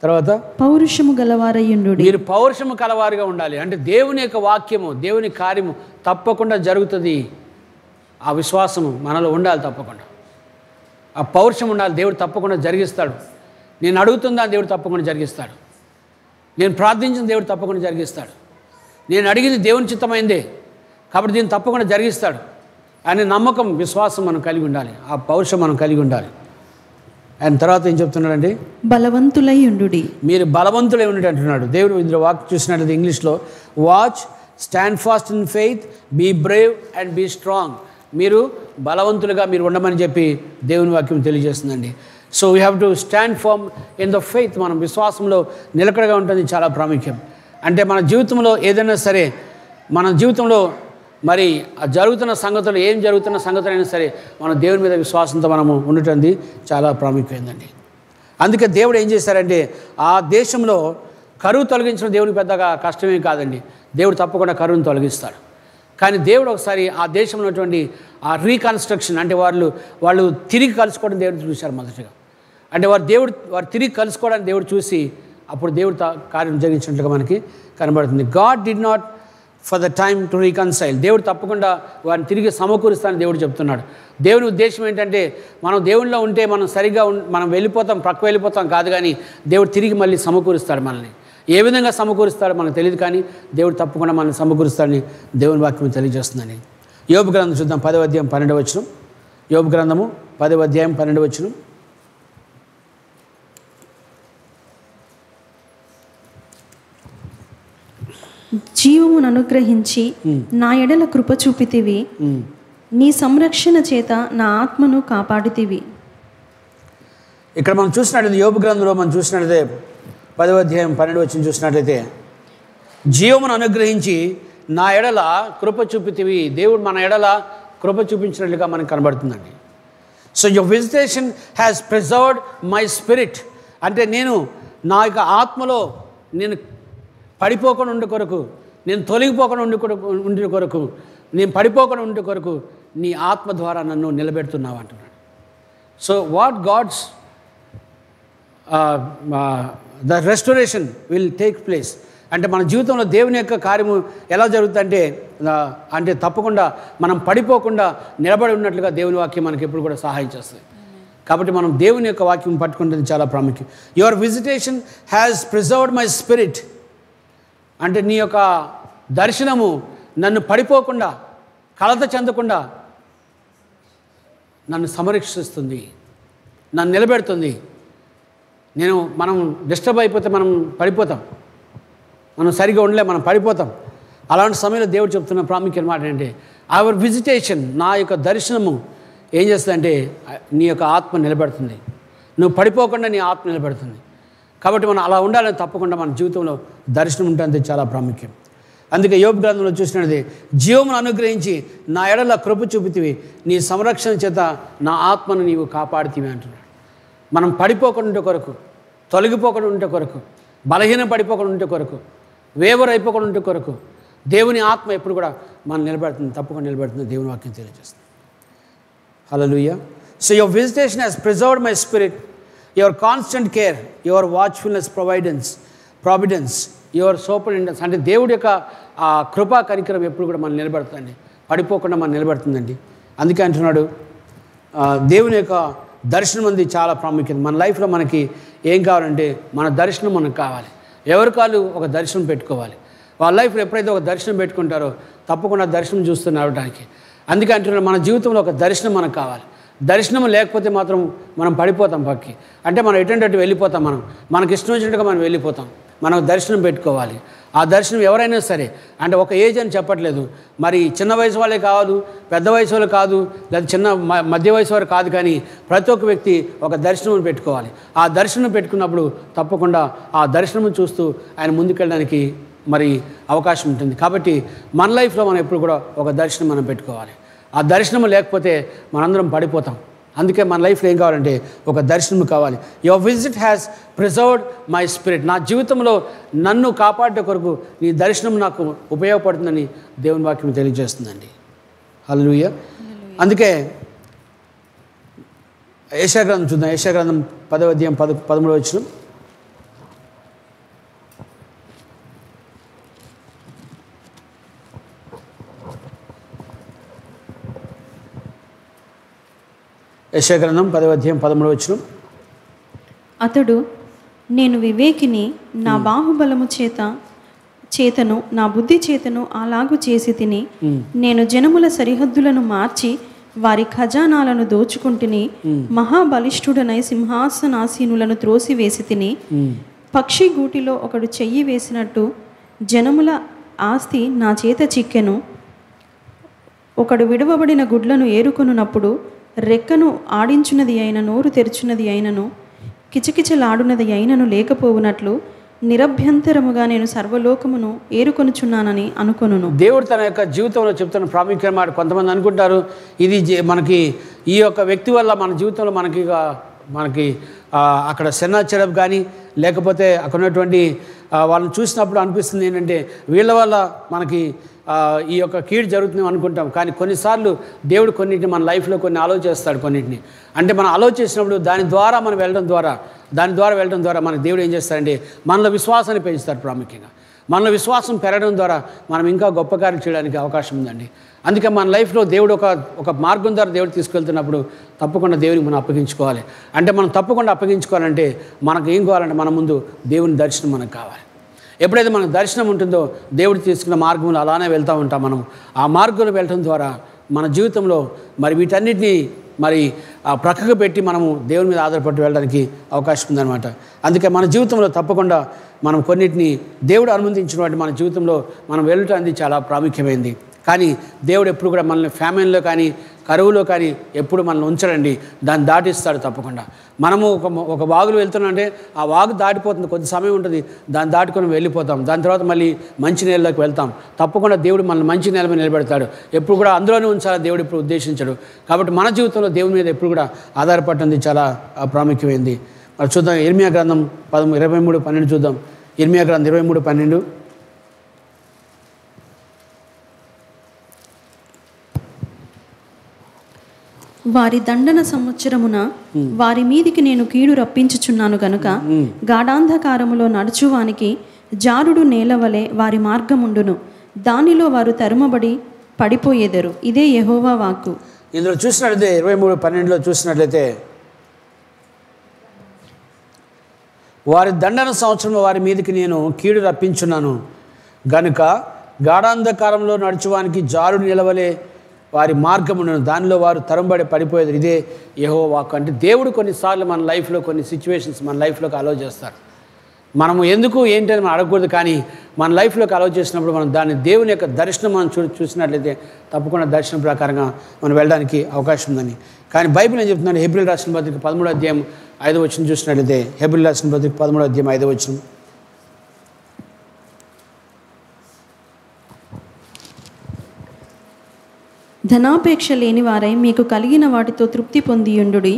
తర్వాత పౌరుషము గలవారయుండుడి. మీరు పౌరుషము కలవారుగా ఉండాలి. అంటే దేవుని యొక్క వాక్యము, దేవుని కార్యము తప్పకుండా జరుగుతుంది. ఆ విశ్వాసము మనలో ఉండాలి, తప్పకుండా ఆ పౌరుషం ఉండాలి. దేవుడు తప్పకుండా జరిగిస్తాడు. నేను అడుగుతుందా దేవుడు తప్పకుండా జరిగిస్తాడు. నేను ప్రార్థించిన దేవుడు తప్పకుండా జరిగిస్తాడు. నేను అడిగింది దేవుని చిత్తమైందే కాబట్టి దీన్ని తప్పకుండా జరిగిస్తాడు అనే నమ్మకం, విశ్వాసం మనం కలిగి ఉండాలి. ఆ పౌరుషం మనం కలిగి ఉండాలి. ఆయన తర్వాత ఏం చెప్తున్నాడండి? బలవంతులై ఉండుడి. మీరు బలవంతులై ఉండి అంటున్నాడు దేవుడు. ఇందులో వాక్ చూసినట్లయితే ఇంగ్లీష్లో watch, stand fast in faith, be brave and be strong. మీరు బలవంతులుగా మీరు ఉండమని చెప్పి దేవుని వాక్యం తెలియజేస్తుందండి. So we have to stand firm in the faith. మనం విశ్వాసంలో నిలకడగా ఉంటుంది, చాలా ప్రాముఖ్యం. అంటే మన జీవితంలో ఏదైనా సరే, మన జీవితంలో మరి జరుగుతున్న సంగతులు, ఏం జరుగుతున్న సంగతులైనా సరే మనం దేవుని మీద విశ్వాసంతో మనము ఉండటంది చాలా ప్రాముఖ్యమైందండి. అందుకే దేవుడు ఏం చేశారంటే ఆ దేశంలో కరువు తొలగించడం దేవునికి పెద్దగా కష్టమే కాదండి. దేవుడు తప్పకుండా కరువును తొలగిస్తాడు. కానీ దేవుడు ఒకసారి ఆ దేశంలో ఉన్నటువంటి ఆ రీకన్స్ట్రక్షన్, అంటే వాళ్ళు తిరిగి కలుసుకోవడం దేవుడు చూశారు మొదటిగా. అంటే వారు తిరిగి కలుసుకోవడానికి దేవుడు చూసి అప్పుడు దేవుడు కార్యం జరిగించినట్లుగా మనకి కనబడుతుంది. God did not for the time to reconcile. దేవుడు తప్పకుండా వారిని తిరిగి సమకూరుస్తానని దేవుడు చెప్తున్నాడు. దేవుని ఉద్దేశం ఏంటంటే మనం దేవునిలో ఉంటే మనం సరిగ్గా మనం ప్రక్క వెళ్ళిపోతాం కాదు, కానీ దేవుడు తిరిగి మళ్ళీ సమకూరుస్తాడు మనల్ని. ఏ విధంగా సమకూరుస్తాడో మనకు తెలియదు, కానీ దేవుడు తప్పకుండా మనల్ని సమకూరుస్తాడని దేవుని వాక్యం తెలియజేస్తుందని. యోబు గ్రంథం చూద్దాం, 10వ అధ్యాయం 12వ వచనం. యోబు గ్రంథము 10వ అధ్యాయం 12వ వచనం. జీవమును అనుగ్రహించి నా ఎడల కృప చూపితివి, నీ సంరక్షణ చేత నా ఆత్మను కాపాడితివి. ఇక్కడ మనం చూసినట్లయితే యోబు గ్రంథంలో మనం చూసినట్లయితే 10వ అధ్యాయం 12వ వచనం చూసినట్లయితే జీవమును అనుగ్రహించి నా ఎడల కృప చూపితివి. దేవుడు మన ఎడల కృప చూపించినట్లుగా మనకు కనబడుతుందండి. So your visitation has preserved my spirit. అంటే నేను నా యొక్క ఆత్మలో నేను పడిపోకుండా ఉండే కొరకు, నేను తొలగిపోకుండా ఉండే కొరకు, నేను పడిపోకుండా ఉండే కొరకు నీ ఆత్మ ద్వారా నన్ను నిలబెడుతున్నావు అంటున్నాడు. So what God's the restoration will take place. అంటే మన జీవితంలో దేవుని యొక్క కార్యము ఎలా జరుగుతుందంటే అంటే తప్పకుండా మనం పడిపోకుండా నిలబడి ఉన్నట్లుగా దేవుని వాక్యం మనకి ఎప్పుడు కూడా సహాయం చేస్తుంది. కాబట్టి మనం దేవుని యొక్క వాక్యం పట్టుకుంటుంది చాలా ప్రాముఖ్యం. Your visitation has preserved my spirit. అంటే నీ యొక్క దర్శనము నన్ను పడిపోకుండా కలత చెందకుండా నన్ను సంరక్షిస్తుంది, నన్ను నిలబెడుతుంది. మనం డిస్టర్బ్ అయిపోతే మనం పడిపోతాం, మనం సరిగా ఉండలే, మనం పడిపోతాం. అలాంటి సమయంలో దేవుడు చెప్తున్న ప్రాముఖ్యమైన మాట ఏంటంటే అవర్ విజిటేషన్, నా యొక్క దర్శనము ఏం చేస్తుందంటే నీ యొక్క ఆత్మ నిలబెడుతుంది, నువ్వు పడిపోకుండా నీ ఆత్మ నిలబెడుతుంది. కాబట్టి మనం అలా ఉండాలని తప్పకుండా మన జీవితంలో దర్శనం ఉంటుంది చాలా ప్రాముఖ్యం. అందుకే యోబు గ్రంథంలో చూసినది, జీవమును అనుగ్రహించి నా ఎడల కృప చూపితివి, నీ సంరక్షణ చేత నా ఆత్మను నీవు కాపాడుతీవి అంటున్నాడు. మనం పడిపోకుండా ఉండే కొరకు, తొలగిపోకుండా ఉండే కొరకు, బలహీనం పడిపోకుండా ఉండే కొరకు, వేవర్ అయిపోకుండా ఉండే కొరకు దేవుని ఆత్మ ఎప్పుడు కూడా మనం నిలబెడుతుంది, తప్పకుండా నిలబెడుతుంది. దేవుని వాక్యం తెలియజేస్తుంది. Hallelujah. So your visitation has preserved my spirit, your constant care, your watchfulness, providence, your superintendence. అంటే దేవుడి యొక్క ఆ కృపా కనికరం ఎప్పుడు కూడా మనం నిలబెడుతుందండి, పడిపోకుండా మనం నిలబెడుతుందండి. అందుకే అంటున్నాడు దేవుని యొక్క దర్శనం అనేది చాలా ప్రాముఖ్యత. మన లైఫ్లో మనకి ఏం కావాలంటే మన దర్శనం మనకు కావాలి. ఎవరి కాళ్ళు ఒక దర్శనం పెట్టుకోవాలి. వాళ్ళ లైఫ్లో ఎప్పుడైతే ఒక దర్శనం పెట్టుకుంటారో తప్పకుండా దర్శనం చూస్తూ నడవడానికి. అందుకే అంటున్నాడు మన జీవితంలో ఒక దర్శనం మనకు కావాలి. దర్శనం లేకపోతే మాత్రం మనం పడిపోతాం పక్కి. అంటే మనం ఎటంటే వెళ్ళిపోతాం, మనకి ఇష్టం వచ్చినట్టుగా మనం వెళ్ళిపోతాం. మనం దర్శనం పెట్టుకోవాలి. ఆ దర్శనం ఎవరైనా సరే, అంటే ఒక ఏజ్ అని చెప్పట్లేదు, మరి చిన్న వయసు వాళ్ళే కాదు, పెద్ద వయసు వాళ్ళు కాదు, లేదా చిన్న మధ్య వయసు వారు కాదు, కానీ ప్రతి ఒక్క వ్యక్తి ఒక దర్శనం పెట్టుకోవాలి. ఆ దర్శనం పెట్టుకున్నప్పుడు తప్పకుండా ఆ దర్శనం చూస్తూ ఆయన ముందుకెళ్ళడానికి మరి అవకాశం ఉంటుంది. కాబట్టి మన లైఫ్లో మనం ఎప్పుడు కూడా ఒక దర్శనం మనం పెట్టుకోవాలి. ఆ దర్శనం లేకపోతే మనందరం పడిపోతాం. అందుకే మన లైఫ్లో ఏం కావాలంటే ఒక దర్శనం కావాలి. Your visit has preserved my spirit. నా జీవితంలో నన్ను కాపాడే కొరకు నీ దర్శనం నాకు ఉపయోగపడుతుందని దేవుని వాక్యం తెలియజేస్తుందండి. హల్లెలూయా. అందుకే యెషయా గ్రంథం చూద్దాం. యెషయా గ్రంథం 10వ అధ్యాయం 13వ వచనం. యెషయా గ్రంథం 10వ అధ్యాయం 13వ వచనం. అతడు, నేను వివేకిని, నా బాహుబలము చేతను నా బుద్ధి చేతను అలాగు చేసి తిని, నేను జనముల సరిహద్దులను మార్చి వారి ఖజానాలను దోచుకుంటుని, మహాబలిష్ఠుడనై సింహాసనాసీనులను త్రోసివేసి తిని, పక్షి గూటిలో ఒకడు చెయ్యి వేసినట్టు జనముల ఆస్తి నా చేత చిక్కెను. ఒకడు విడవబడిన గుడ్లను ఏరుకొనున్నప్పుడు రెక్కను ఆడించున్నది అయిన, నోరు తెరుచున్నది అయినను, కిచకిచలాడున్నది అయినను లేకపోవునట్లు నిరభ్యంతరముగా నేను సర్వలోకమును ఏరుకొనుచున్నానని అనుకొనును. దేవుడు తన యొక్క జీవితంలో చెప్తున్న ప్రాముఖ్యమైన మాట. కొంతమంది అనుకుంటారు ఇది మనకి ఈ యొక్క వ్యక్తి వల్ల మన జీవితంలో మనకి అక్కడ సెన్నాచెరబ్ కానీ లేకపోతే అక్కడ ఉన్నటువంటి వాళ్ళని చూసినప్పుడు అనిపిస్తుంది ఏంటంటే వీళ్ళ వల్ల మనకి ఈ యొక్క కీడు జరుగుతుందని అనుకుంటాం. కానీ కొన్నిసార్లు దేవుడు కొన్నిటిని మన లైఫ్లో కొన్ని ఆలోచిస్తాడు. కొన్నిటిని అంటే మనం ఆలోచించినప్పుడు దాని ద్వారా వెళ్ళడం ద్వారా మన దేవుడు ఏం చేస్తాడంటే మనలో విశ్వాసాన్ని పెంచుతాడు. ప్రాముఖ్యంగా మనలో విశ్వాసం పెరగడం ద్వారా మనం ఇంకా గొప్ప కార్యం చేయడానికి అవకాశం ఉందండి. అందుకే మన లైఫ్లో దేవుడు ఒక మార్గం ద్వారా దేవుడు తీసుకెళ్తున్నప్పుడు తప్పకుండా దేవునికి మనం అప్పగించుకోవాలి. అంటే మనం తప్పకుండా అప్పగించుకోవాలంటే మనకు ఏం కావాలంటే మన ముందు దేవుని దర్శనం మనకు కావాలి. ఎప్పుడైతే మనకు దర్శనం ఉంటుందో దేవుడు తీసుకున్న మార్గంలో అలానే వెళ్తూ ఉంటాం. మనం ఆ మార్గంలో వెళ్ళడం ద్వారా మన జీవితంలో మరి వీటన్నిటినీ మరి ప్రక్కకు పెట్టి మనము దేవుని మీద ఆధారపడి వెళ్ళడానికి అవకాశం ఉందన్నమాట. అందుకే మన జీవితంలో తప్పకుండా మనం కొన్నిటిని దేవుడు అనుమతించినటువంటి మన జీవితంలో మనం వెళ్ళటం అనేది చాలా ప్రాముఖ్యమైనది. కానీ దేవుడు ఎప్పుడు కూడా మనల్ని ఫ్యామిలీలో కానీ కరువులో కానీ ఎప్పుడు మనల్ని ఉంచడండి, దాన్ని దాటిస్తాడు తప్పకుండా. మనము ఒక వాగులు వెళ్తున్నామంటే ఆ వాగు దాటిపోతుంది, కొద్ది సమయం ఉంటుంది, దాన్ని దాటుకొని వెళ్ళిపోతాం. దాని తర్వాత మళ్ళీ మంచి నేలలోకి వెళ్తాం. తప్పకుండా దేవుడు మనల్ని మంచి నేల మీద నిలబెడతాడు. ఎప్పుడు కూడా అందులోనే ఉంచాలని దేవుడు ఇప్పుడు ఉద్దేశించాడు. కాబట్టి మన జీవితంలో దేవుని మీద ఎప్పుడు కూడా ఆధారపడటం చాలా ప్రాముఖ్యమైంది. మరి చూద్దాం ఇర్మియా గ్రంథం 23:12 చూద్దాం. ఇర్మియా గ్రంథం 23:12. వారి దండన సంవత్సరమున వారి మీదికి నేను కీడు రప్పించుచున్నాను గనుక గాఢాంధకారములో నడుచువానికి జారుడు నేలవలె వారి మార్గముండును, దానిలో వారు తరుమబడి పడిపోయేదరు. ఇదే యెహోవా వాక్కు. ఇందులో చూసినట్లయితే 23:12 చూసినట్లయితే వారి దండన సంవత్సరం వారి మీదకి నేను కీడు రప్పించున్నాను గనుక గాఢాంధకారంలో నడుచువానికి జారుడు నిలవలే వారి మార్గమును, దానిలో వారు తరంబడి పడిపోయేది. ఇదే యెహోవా వాక్కు. అంటే దేవుడు కొన్నిసార్లు మన లైఫ్లో కొన్ని సిచ్యువేషన్స్ మన లైఫ్లోకి అలౌ చేస్తారు. మనము ఎందుకు ఏంటని మనం అడగకూడదు, కానీ మన లైఫ్లోకి అలౌ చేసినప్పుడు మనం దాన్ని దేవుని యొక్క దర్శనం మనం చూసినట్లయితే తప్పకుండా దర్శనం ప్రకారంగా మనం వెళ్ళడానికి అవకాశం ఉందని. కానీ బైబిల్ ఏం చెప్తున్నాను, హెబ్రీయుల రాసిన పత్రిక 13:5 చూసినట్లయితే హెబ్రీయుల రాసిన పత్రిక 13:5 ధనాపేక్ష లేని వారై మీకు కలిగిన వాటితో తృప్తి పొందియుండుడి,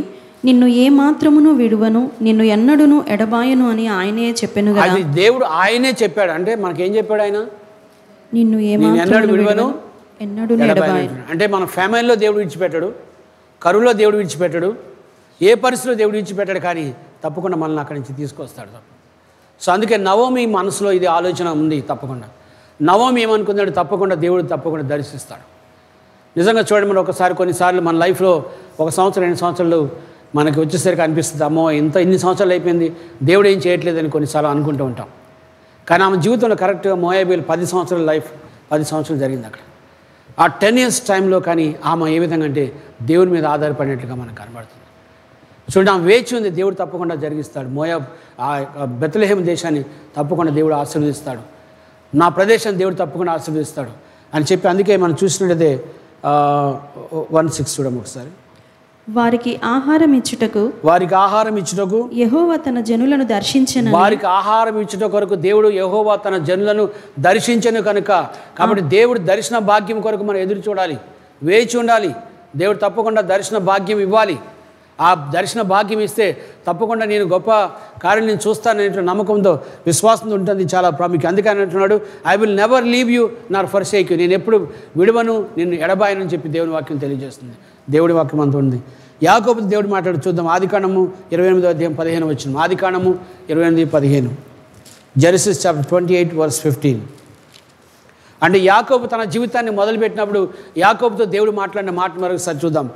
నిన్ను ఏ మాత్రమును విడువను, నిన్ను ఎన్నడును ఎడబాయను అని ఆయనే చెప్పెను కదా. అది దేవుడు ఆయనే చెప్పాడు. అంటే మనకేం చెప్పాడు ఆయన? నిన్ను ఏ ఎన్నడూ విడువను, ఎన్నడును ఎడబాయను. అంటే మన ఫ్యామిలీలో దేవుడు విడిచిపెట్టాడు, కరువులో దేవుడు విడిచిపెట్టాడు, ఏ పరిస్థితిలో దేవుడు విడిచిపెట్టాడు, కానీ తప్పకుండా మనల్ని అక్కడి నుంచి తీసుకొస్తాడు. సో అందుకే నవమి మనసులో ఇది ఆలోచన ఉంది. తప్పకుండా నవమి ఏమనుకున్నాడు, తప్పకుండా దేవుడు తప్పకుండా దర్శిస్తాడు. నిజంగా చూడండి, మనం ఒకసారి కొన్నిసార్లు మన లైఫ్లో 1 సంవత్సరం 2 సంవత్సరాలు మనకి వచ్చేసరికి అనిపిస్తుంది, అమ్మో ఇన్ని సంవత్సరాలు అయిపోయింది, దేవుడు ఏం చేయట్లేదని కొన్నిసార్లు అనుకుంటూ ఉంటాం. కానీ ఆమె జీవితంలో కరెక్ట్గా మోయాబీలు 10 సంవత్సరాల లైఫ్ 10 సంవత్సరాలు జరిగింది అక్కడ. ఆ 10 years టైంలో కానీ ఆమె ఏ విధంగా అంటే దేవుని మీద ఆధారపడినట్లుగా మనకు కనబడుతుంది. చూడండి, ఆమె వేచి ఉంది, దేవుడు తప్పకుండా జరిగిస్తాడు. మోయాబ్ ఆ బెత్లెహేము దేశాన్ని తప్పకుండా దేవుడు ఆశీర్వదిస్తాడు, నా ప్రదేశాన్ని దేవుడు తప్పకుండా ఆశీర్వదిస్తాడు అని చెప్పి, అందుకే మనం చూసినట్లయితే 1:6 చూడము ఒకసారి. వారికి ఆహారం ఇచ్చుటకు యెహోవా తన జనులను దర్శించెను. వారికి ఆహారం ఇచ్చుట కొరకు దేవుడు యెహోవా తన జనులను దర్శించెను కనుక, కాబట్టి దేవుడు దర్శన భాగ్యం కొరకు మనం ఎదురు చూడాలి, వేచి ఉండాలి. దేవుడు తప్పకుండా దర్శన భాగ్యం ఇవ్వాలి. ఆ దర్శన భాగ్యం ఇస్తే తప్పకుండా నేను గొప్ప కార్యం నేను చూస్తాననే నమ్మకంతో విశ్వాసంతో ఉంటుంది, చాలా ప్రాముఖ్యం. అందుకని అంటున్నాడు, I will never leave you nor forsake you, నేను ఎప్పుడు విడవను, నిన్ను ఎడబాయనని చెప్పి దేవుని వాక్యం తెలియజేస్తుంది. దేవుడి వాక్యం అంత ఉంది. యాకోబు దేవుడు మాట్లాడు చూద్దాం. ఆదికాండము 28:15 ఆదికాండము 28:15 జెనసిస్ చాప్టర్ 28:15. అంటే యాకోబు తన జీవితాన్ని మొదలుపెట్టినప్పుడు యాకోబుతో దేవుడు మాట్లాడిన మాట మరొకసారి చూద్దాం.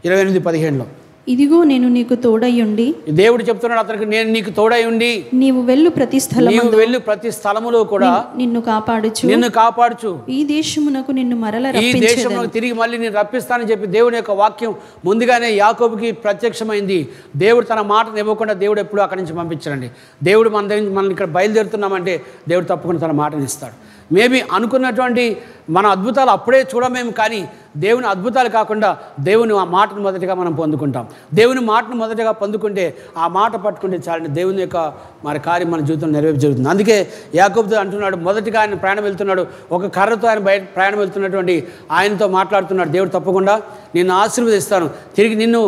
28:15 ఇదిగో నేను నీకు తోడయ్యుండి, దేవుడు చెప్తున్నాడు అతనికి, నేను నీకు తోడై ఉండి నీవు వెళ్ళు ప్రతి స్థలములో కూడా నిన్ను కాపాడుచు ఈ దేశమునకు నిన్ను మరల ఈ దేశమునకు తిరిగి మళ్ళీ నేను రప్పిస్తానని చెప్పి దేవుని యొక్క వాక్యం ముందుగానే యాకోబుకి ప్రత్యక్షమైంది. దేవుడు తన మాటను ఇవ్వకుండా దేవుడు ఎప్పుడు అక్కడి నుంచి పంపించారండి. దేవుడు మన దగ్గర మనం ఇక్కడ బయలుదేరుతున్నామంటే దేవుడు తప్పకుండా తన మాటను ఇస్తాడు. మేబీ అనుకున్నటువంటి మన అద్భుతాలు అప్పుడే చూడమేము, కానీ దేవుని అద్భుతాలు కాకుండా దేవుని ఆ మాటను మొదటిగా మనం పొందుకుంటాం. దేవుని మాటను మొదటిగా పొందుకుంటే, ఆ మాట పట్టుకుంటే చాలండి, దేవుని యొక్క మరి కార్యం మన జీవితంలో నెరవేర్పు జరుగుతుంది. అందుకే యాకోబుతో అంటున్నాడు, మొదటిగా ఆయన ప్రయాణం వెళ్తున్నాడు, ఒక కర్రతో ఆయన బయట ప్రయాణం వెళ్తున్నటువంటి ఆయనతో మాట్లాడుతున్నాడు, దేవుడు తప్పకుండా నిన్ను ఆశీర్వదిస్తాను, తిరిగి నిన్ను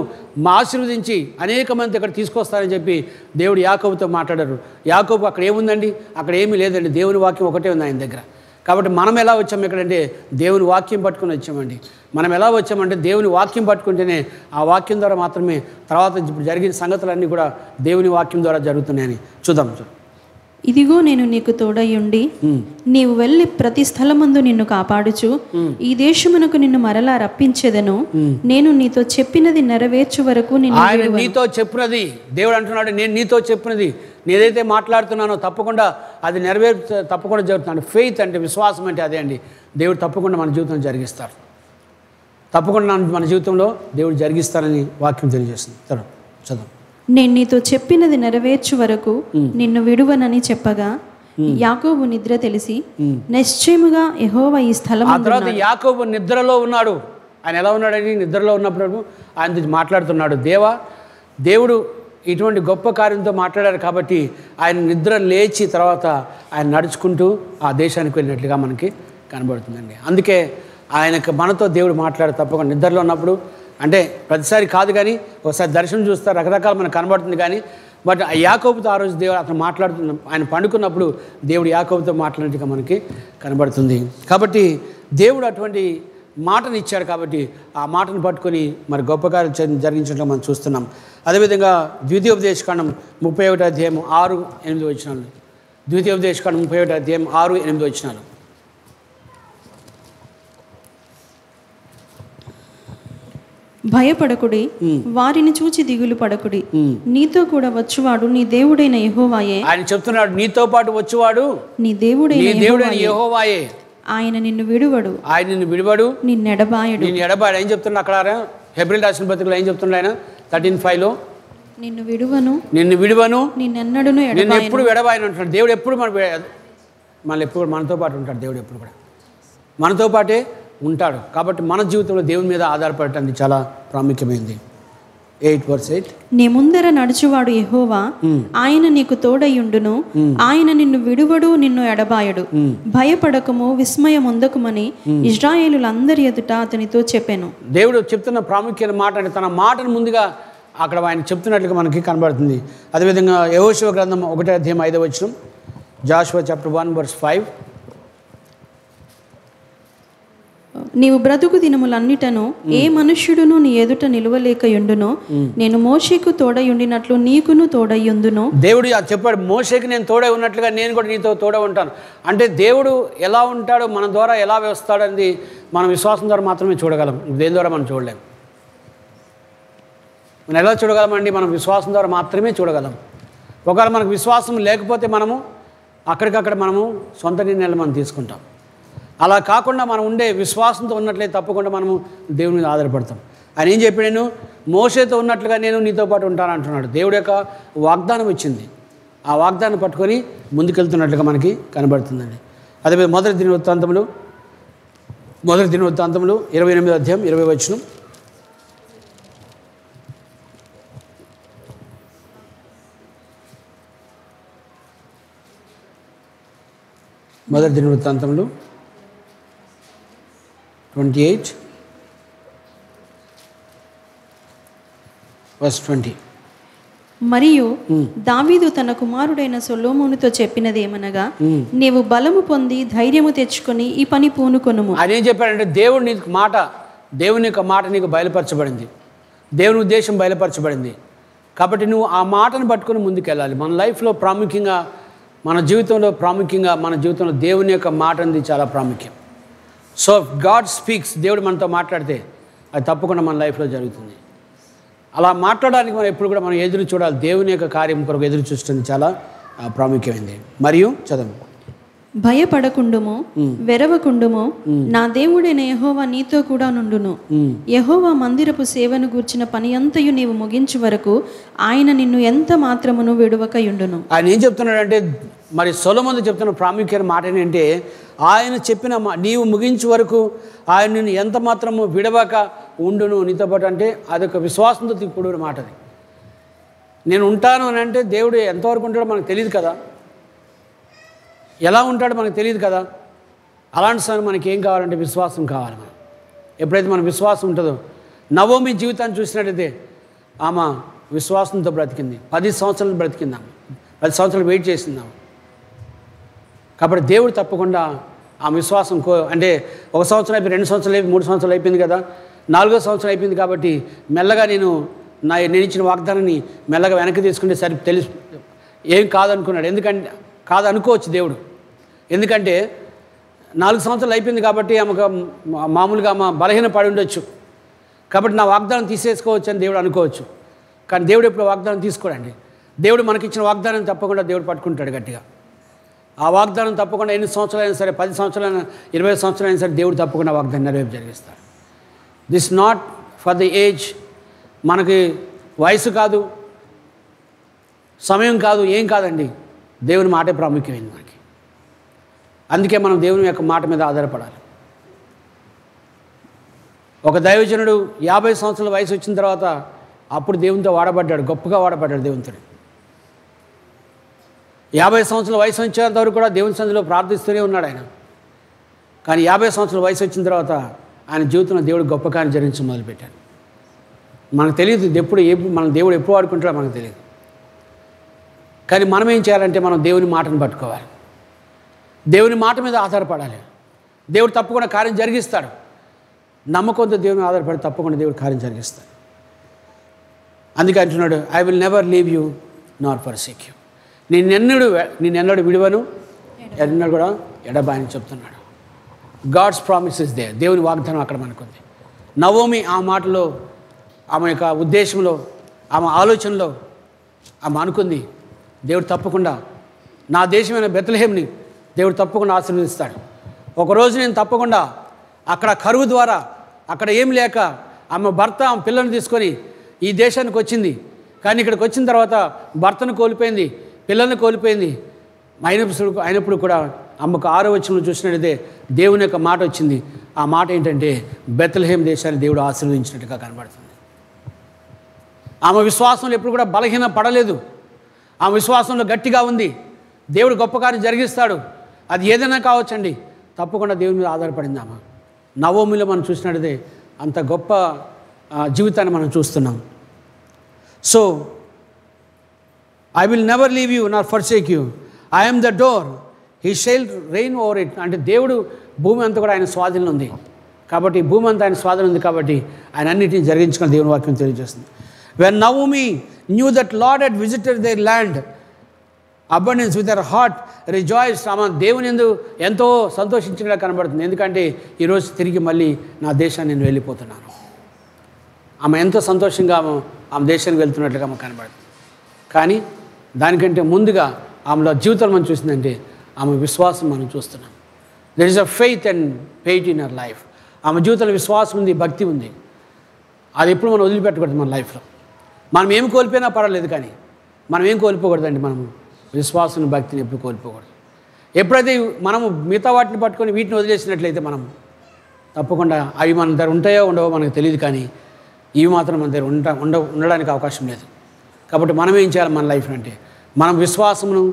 ఆశీర్వదించి అనేక మంది ఇక్కడ తీసుకొస్తానని చెప్పి దేవుడు యాకోబుతో మాట్లాడారు. యాకోబు అక్కడ ఏముందండి, అక్కడ ఏమీ లేదండి, దేవుని వాక్యం ఒకటే ఉంది ఆయన దగ్గర. కాబట్టి మనం ఎలా వచ్చాము ఇక్కడంటే దేవుని వాక్యం పట్టుకుని వచ్చామండి. మనం ఎలా వచ్చామంటే దేవుని వాక్యం పట్టుకుంటేనే, ఆ వాక్యం ద్వారా మాత్రమే తర్వాత ఇప్పుడు జరిగిన సంగతులన్నీ కూడా దేవుని వాక్యం ద్వారా జరుగుతున్నాయని చూద్దాం. ఇదిగో నేను నీకు తోడయ్యుండి నీవు వెళ్ళి ప్రతి స్థలమందు నిన్ను కాపాడుచు ఈ దేశమునకు నిన్ను మరలా రప్పించేదను, నేను నీతో చెప్పినది నెరవేర్చు వరకు ఆయన నీతో చెప్పినది దేవుడు అంటున్నాడు, నేను నీతో చెప్పినది నేనైతే మాట్లాడుతున్నానో తప్పకుండా అది తప్పకుండా జరుగుతుంది. ఫెయిత్ అంటే విశ్వాసం అంటే అదే అండి. దేవుడు తప్పకుండా మన జీవితంలో జరిగిస్తారు, తప్పకుండా మన జీవితంలో దేవుడు జరిగిస్తారని వాక్యం తెలియజేస్తుంది. చదువు. నేను నీతో చెప్పినది నెరవేర్చు వరకు నిన్ను విడువనని చెప్పగా యాకోబు నిద్ర తెలిసి నిశ్చయముగా యెహోవా ఈ స్థలం. ఆ తర్వాత యాకోబు నిద్రలో ఉన్నాడు. ఆయన ఎలా ఉన్నాడని, నిద్రలో ఉన్నప్పుడు ఆయన మాట్లాడుతున్నాడు, దేవుడు ఇటువంటి గొప్ప కార్యంతో మాట్లాడారు కాబట్టి ఆయన నిద్ర లేచి తర్వాత ఆయన నడుచుకుంటూ ఆ దేశానికి వెళ్ళినట్లుగా మనకి కనబడుతుందండి. అందుకే ఆయనకు మనతో దేవుడు మాట్లాడు తప్పకుండా నిద్రలో ఉన్నప్పుడు, అంటే ప్రతిసారి కాదు కానీ ఒకసారి దర్శనం చూస్తారు, రకరకాలు మనకు కనబడుతుంది. కానీ బట్ యాకోబుతో ఆ రోజు దేవుడు అతను మాట్లాడుతున్న, ఆయన పండుకున్నప్పుడు దేవుడు యాకోబుతో మాట్లాడినట్టుగా మనకి కనబడుతుంది. కాబట్టి దేవుడు అటువంటి మాటను ఇచ్చాడు కాబట్టి ఆ మాటను పట్టుకొని మరి గొప్ప కార్యాలు జరిగించడం మనం చూస్తున్నాం. అదేవిధంగా ద్వితీయోపదేశకాండం 31 అధ్యాయం 6-8 వచనాలు. ద్వితీయోపదేశకాండం 31 అధ్యాయం 6-8 వచనాలు. భయపడకుడి, వారిని చూచి దిగులు పడకుడి. నీతో కూడా వచ్చువాడు నీ దేవుడైన యెహోవాయే. ఆయన చెప్తున్నాడు, నీతో పాటు వచ్చువాడు నీ దేవుడైన యెహోవాయే. ఆయన నిన్ను విడువడు, ఆయన నిన్ను విడువడు, నిన్నెడబాయడు. నిన్ను ఎడబాడు. ఏం చెప్తున్నా అక్కడ హెబ్రీయులకు రాసిన పత్రికలో ఏం చెప్తున్నాడు ఆయన 13:5లో? నిన్ను విడువను, నిన్నెన్నడును నిన్ను ఎప్పుడు ఎడబాయను అంటున్నాడు. దేవుడు ఎప్పుడు ఎప్పుడు మనతో పాటు ఉంటాడు. దేవుడు ఎప్పుడు కూడా మనతో పాటే ఉంటాడు. కాబట్టి మన జీవితంలో దేవుని మీద ఆధారపడటానికి చాలా ప్రాముఖ్యమైంది. 8:8 నీ ముందర నడుచువాడు యెహోవా, ఆయన నీకు తోడయ్యుండును, ఆయన నిన్ను విడువడు, నిన్ను ఎడబాయడు. భయపడకము, విస్మయముందకుమని ఇశ్రాయేలులందరి ఎదుట అతనితో చెప్పాను. దేవుడు చెప్తున్న ప్రాముఖ్యమైన మాట అంటే తన మాటను ముందుగా అక్కడ ఆయన చెప్తున్నట్లుగా మనకి కనబడుతుంది. అదేవిధంగా యెహోషువ గ్రంథం 1 అధ్యాయం 5వ వచనం, జాషువా చాప్టర్ 1:5. నీవు బ్రతుకు దినములన్నిటను ఏ మనుష్యుడును నీ ఎదుట నిలువలేకయుండును, నేను మోషేకు తోడయుండినట్లు నీకును తోడయ్యుందును. దేవుడు చెప్పాడు, మోషేకి నేను తోడై ఉన్నట్లుగా నేను కూడా నీతో తోడై ఉంటాను. అంటే దేవుడు ఎలా ఉంటాడో మన ద్వారా ఎలా వస్తాడని మనం విశ్వాసం ద్వారా మాత్రమే చూడగలం. దేని ద్వారా మనం చూడలేం. మనం ఎలా చూడగలమండి? మనం విశ్వాసం ద్వారా మాత్రమే చూడగలం. ఒకవేళ మనకు విశ్వాసం లేకపోతే మనము అక్కడికక్కడ మనము సొంత నిర్ణయాలు మనం తీసుకుంటాం. అలా కాకుండా మనం ఉండే విశ్వాసంతో ఉన్నట్లయితే తప్పకుండా మనము దేవుని మీద ఆధారపడతాం. ఆయన ఏం చెప్పాడు? నేను మోషేతో ఉన్నట్లుగా నేను నీతో పాటు ఉంటాను అంటున్నాడు. దేవుడి యొక్క వాగ్దానం వచ్చింది. ఆ వాగ్దానం పట్టుకొని ముందుకెళ్తున్నట్లుగా మనకి కనబడుతుందండి. అదే మొదటి దినవృత్తాంతములు 28వ అధ్యాయం 20వ వచనం. మొదటి దినవృత్తాంతములు 28:20. మరియు దావీదు తన కుమారుడైన సొలొమోనుతో చెప్పినది ఏమనగా, నీవు బలము పొంది ధైర్యము తెచ్చుకొని ఈ పని పూనుకొనుము. ఆయన ఏం చెప్పాడంటే దేవుని యొక్క మాట నీకు బయలుపరచబడింది. దేవుని ఉద్దేశం బయలుపరచబడింది. కాబట్టి నువ్వు ఆ మాటను పట్టుకొని ముందుకెళ్ళాలి. మన లైఫ్లో ప్రాముఖ్యంగా, మన జీవితంలో దేవుని యొక్క మాట అనేది చాలా ప్రాముఖ్యం. సో గాడ్ స్పీక్స్, దేవుడు మనతో మాట్లాడితే అది తప్పకుండా మన లైఫ్లో జరుగుతుంది. అలా మాట్లాడడానికి మనం ఎప్పుడు కూడా మనం ఎదురు చూడాలి. దేవుని యొక్క కార్యం కొరకు ఎదురు చూస్తుంది చాలా ప్రాముఖ్యమైనది. మరియు చదువు, భయపడకుండుము, వెరవకుండుము, నా దేవుడైన యెహోవా నీతో కూడా నుండును. యెహోవా మందిరపు సేవను గూర్చిన పని అంతయు నీవు ముగించు వరకు ఆయన నిన్ను ఎంత మాత్రమును విడువకయుండును. ఆయన ఏం చెప్తున్నాడంటే, మరి సొలొమోను చెప్తున్న ప్రాముఖ్యమైన మాట ఏంటంటే, ఆయన చెప్పిన నీవు ముగించు వరకు ఆయన నిన్ను ఎంత మాత్రము విడవక ఉండును నీతో పాటు. అంటే అదొక విశ్వాసంతో కూడిన మాట. అది నేను ఉంటాను అని అంటే దేవుడు ఎంతవరకు ఉంటాడో మనకు తెలియదు కదా, ఎలా ఉంటాడో మనకు తెలియదు కదా. అలాంటి సమయం మనకి ఏం కావాలంటే విశ్వాసం కావాలి. మనం ఎప్పుడైతే మన విశ్వాసం ఉంటుందో, నవోమి జీవితాన్ని చూసినట్టయితే ఆమె విశ్వాసంతో బ్రతికింది. 10 సంవత్సరాలు బ్రతికిందాము, 10 సంవత్సరాలు వెయిట్ చేసిందాము. కాబట్టి దేవుడు తప్పకుండా ఆ విశ్వాసం అంటే 1 సంవత్సరం అయిపోయి, 2 సంవత్సరాలు అయిపోయి, 3 సంవత్సరాలు అయిపోయింది కదా, 4వ సంవత్సరం అయిపోయింది. కాబట్టి మెల్లగా నేను ఇచ్చిన వాగ్దానాన్ని మెల్లగా వెనక్కి తీసుకుంటే సరి ఏం కాదనుకున్నాడు. ఎందుకంటే కాదనుకోవచ్చు దేవుడు. ఎందుకంటే 4 సంవత్సరాలు అయిపోయింది కాబట్టి ఆమెకు మామూలుగా ఆమె బలహీన పడి ఉండొచ్చు. కాబట్టి నా వాగ్దానం తీసేసుకోవచ్చు అని దేవుడు అనుకోవచ్చు. కానీ దేవుడు ఎప్పుడు వాగ్దానం తీసుకోడండి. దేవుడు మనకిచ్చిన వాగ్దానం తప్పకుండా దేవుడు పట్టుకుంటాడు గట్టిగా. ఆ వాగ్దానం తప్పకుండా ఎన్ని సంవత్సరాలైనా సరే, 10 సంవత్సరాలైనా, 20 సంవత్సరాలైనా సరే దేవుడు తప్పకుండా వాగ్దానం నెరవేర్పు జరిగిస్తాడు. This not for the age. మనకి వయసు కాదు, సమయం కాదు, ఏం కాదండి. దేవుని మాటే ప్రాముఖ్యమైంది మనకి. అందుకే మనం దేవుని యొక్క మాట మీద ఆధారపడాలి. ఒక దైవజనుడు 50 సంవత్సరాల వయసు వచ్చిన తర్వాత అప్పుడు దేవునితో వాడబడ్డాడు, గొప్పగా వాడబడ్డాడు దేవునితో. 50 సంవత్సరాల వయసు వచ్చేంత వరకు కూడా దేవుని సన్నిధిలో ప్రార్థిస్తూనే ఉన్నాడు ఆయన. కానీ 50 సంవత్సరాల వయసు వచ్చిన తర్వాత ఆయన జీవితంలో దేవుడు గొప్ప కార్యం జరిగించడం మొదలుపెట్టాడు. మనకు తెలియదు మన దేవుడు ఎప్పుడు వాడుకుంటాడో మనకు తెలియదు. కానీ మనం ఏం చేయాలంటే మనం దేవుని మాటను పట్టుకోవాలి, దేవుని మాట మీద ఆధారపడాలి. దేవుడు తప్పకుండా కార్యం జరిగిస్తాడు. నమ్మకంతో దేవుని ఆధారపడి తప్పకుండా దేవుడు కార్యం జరిగిస్తాడు. అందుకే అంటున్నాడు, I will never leave you nor forsake you. నేనెన్నడూ విడువను, ఎన్నడూ కూడా ఎడబాయని చెప్తున్నాడు. God's promise is there. దేవుని వాగ్దానం అక్కడ మనకుంది. నవోమి ఆ మాటలో, ఆమె యొక్క ఉద్దేశంలో, ఆమె ఆలోచనలో ఆమె అనుకుంది, దేవుడు తప్పకుండా నా దేశమైన బెత్లెహేంని దేవుడు తప్పకుండా ఆశీర్వదిస్తాడు. ఒకరోజు నేను తప్పకుండా అక్కడ కరువు ద్వారా, అక్కడ ఏం లేక ఆమె భర్త ఆమె పిల్లల్ని తీసుకొని ఈ దేశానికి వచ్చింది. కానీ ఇక్కడికి వచ్చిన తర్వాత భర్తను కోల్పోయింది, పిల్లల్ని కోల్పోయింది. అయినప్పుడు కూడా అమ్మకు 6వ వచనంలో చూసినట్లయితే దేవుని యొక్క మాట వచ్చింది. ఆ మాట ఏంటంటే బెత్లెహేం దేశాన్ని దేవుడు ఆశీర్వదించినట్టుగా కనబడుతుంది. ఆమె విశ్వాసంలో ఎప్పుడు కూడా బలహీన పడలేదు. ఆమె విశ్వాసంలో గట్టిగా ఉంది. దేవుడు గొప్ప కార్యం జరిగిస్తాడు. అది ఏదైనా కావచ్చండి, తప్పకుండా దేవుని మీద ఆధారపడింది ఆమె. నవోమిలో మనం చూసినట్లయితే అంత గొప్ప జీవితాన్ని మనం చూస్తున్నాం. So I will never leave you nor forsake you, I am the door, he shall reign over it. అంటే దేవుడు భూమి అంతా కూడా ఆయన స్వాధీనంలో ఉంది కాబట్టి, భూమి అంతా ఆయన స్వాధీనం ఉంది కాబట్టి ఆయన అన్నిటిని జరిగించుకుని దేవుని వాక్యం తెలియజేస్తుంది. When Naomi knew that Lord had visited their land abundance with her heart rejoice. ఆమె దేవుని యందు ఎంతో సంతోషించినగా కనబడుతుంది. ఎందుకంటే ఈరోజు తిరిగి మళ్ళీ నా దేశాన్ని నేను వెళ్ళిపోతున్నాను. ఆమె ఎంతో సంతోషంగా ఆమె దేశానికి వెళ్తున్నట్లుగా ఆమె కనబడుతుంది. కానీ దానికంటే ముందుగా ఆమెలో జీవితం మనం చూసిందంటే ఆమె విశ్వాసం మనం చూస్తున్నాం. There is a faith and faith in our life. ఆమె జీవితంలో విశ్వాసం ఉంది, భక్తి ఉంది. అది ఎప్పుడు మనం వదిలిపెట్టకూడదు. మన లైఫ్లో మనం ఏం కోల్పోయినా పర్వాలేదు, కానీ మనం ఏం కోల్పోకూడదండి. మనము విశ్వాసం, భక్తిని ఎప్పుడు కోల్పోకూడదు. ఎప్పుడైతే మనము మిగతా వాటిని పట్టుకొని వీటిని వదిలేసినట్లయితే మనం తప్పకుండా అవి మన దగ్గర ఉంటాయో ఉండవో మనకు తెలియదు, కానీ ఇవి మాత్రం మన దగ్గర ఉండడానికి అవకాశం లేదు. కాబట్టి మనం ఏం చేయాలి మన లైఫ్ అంటే మనం విశ్వాసమును,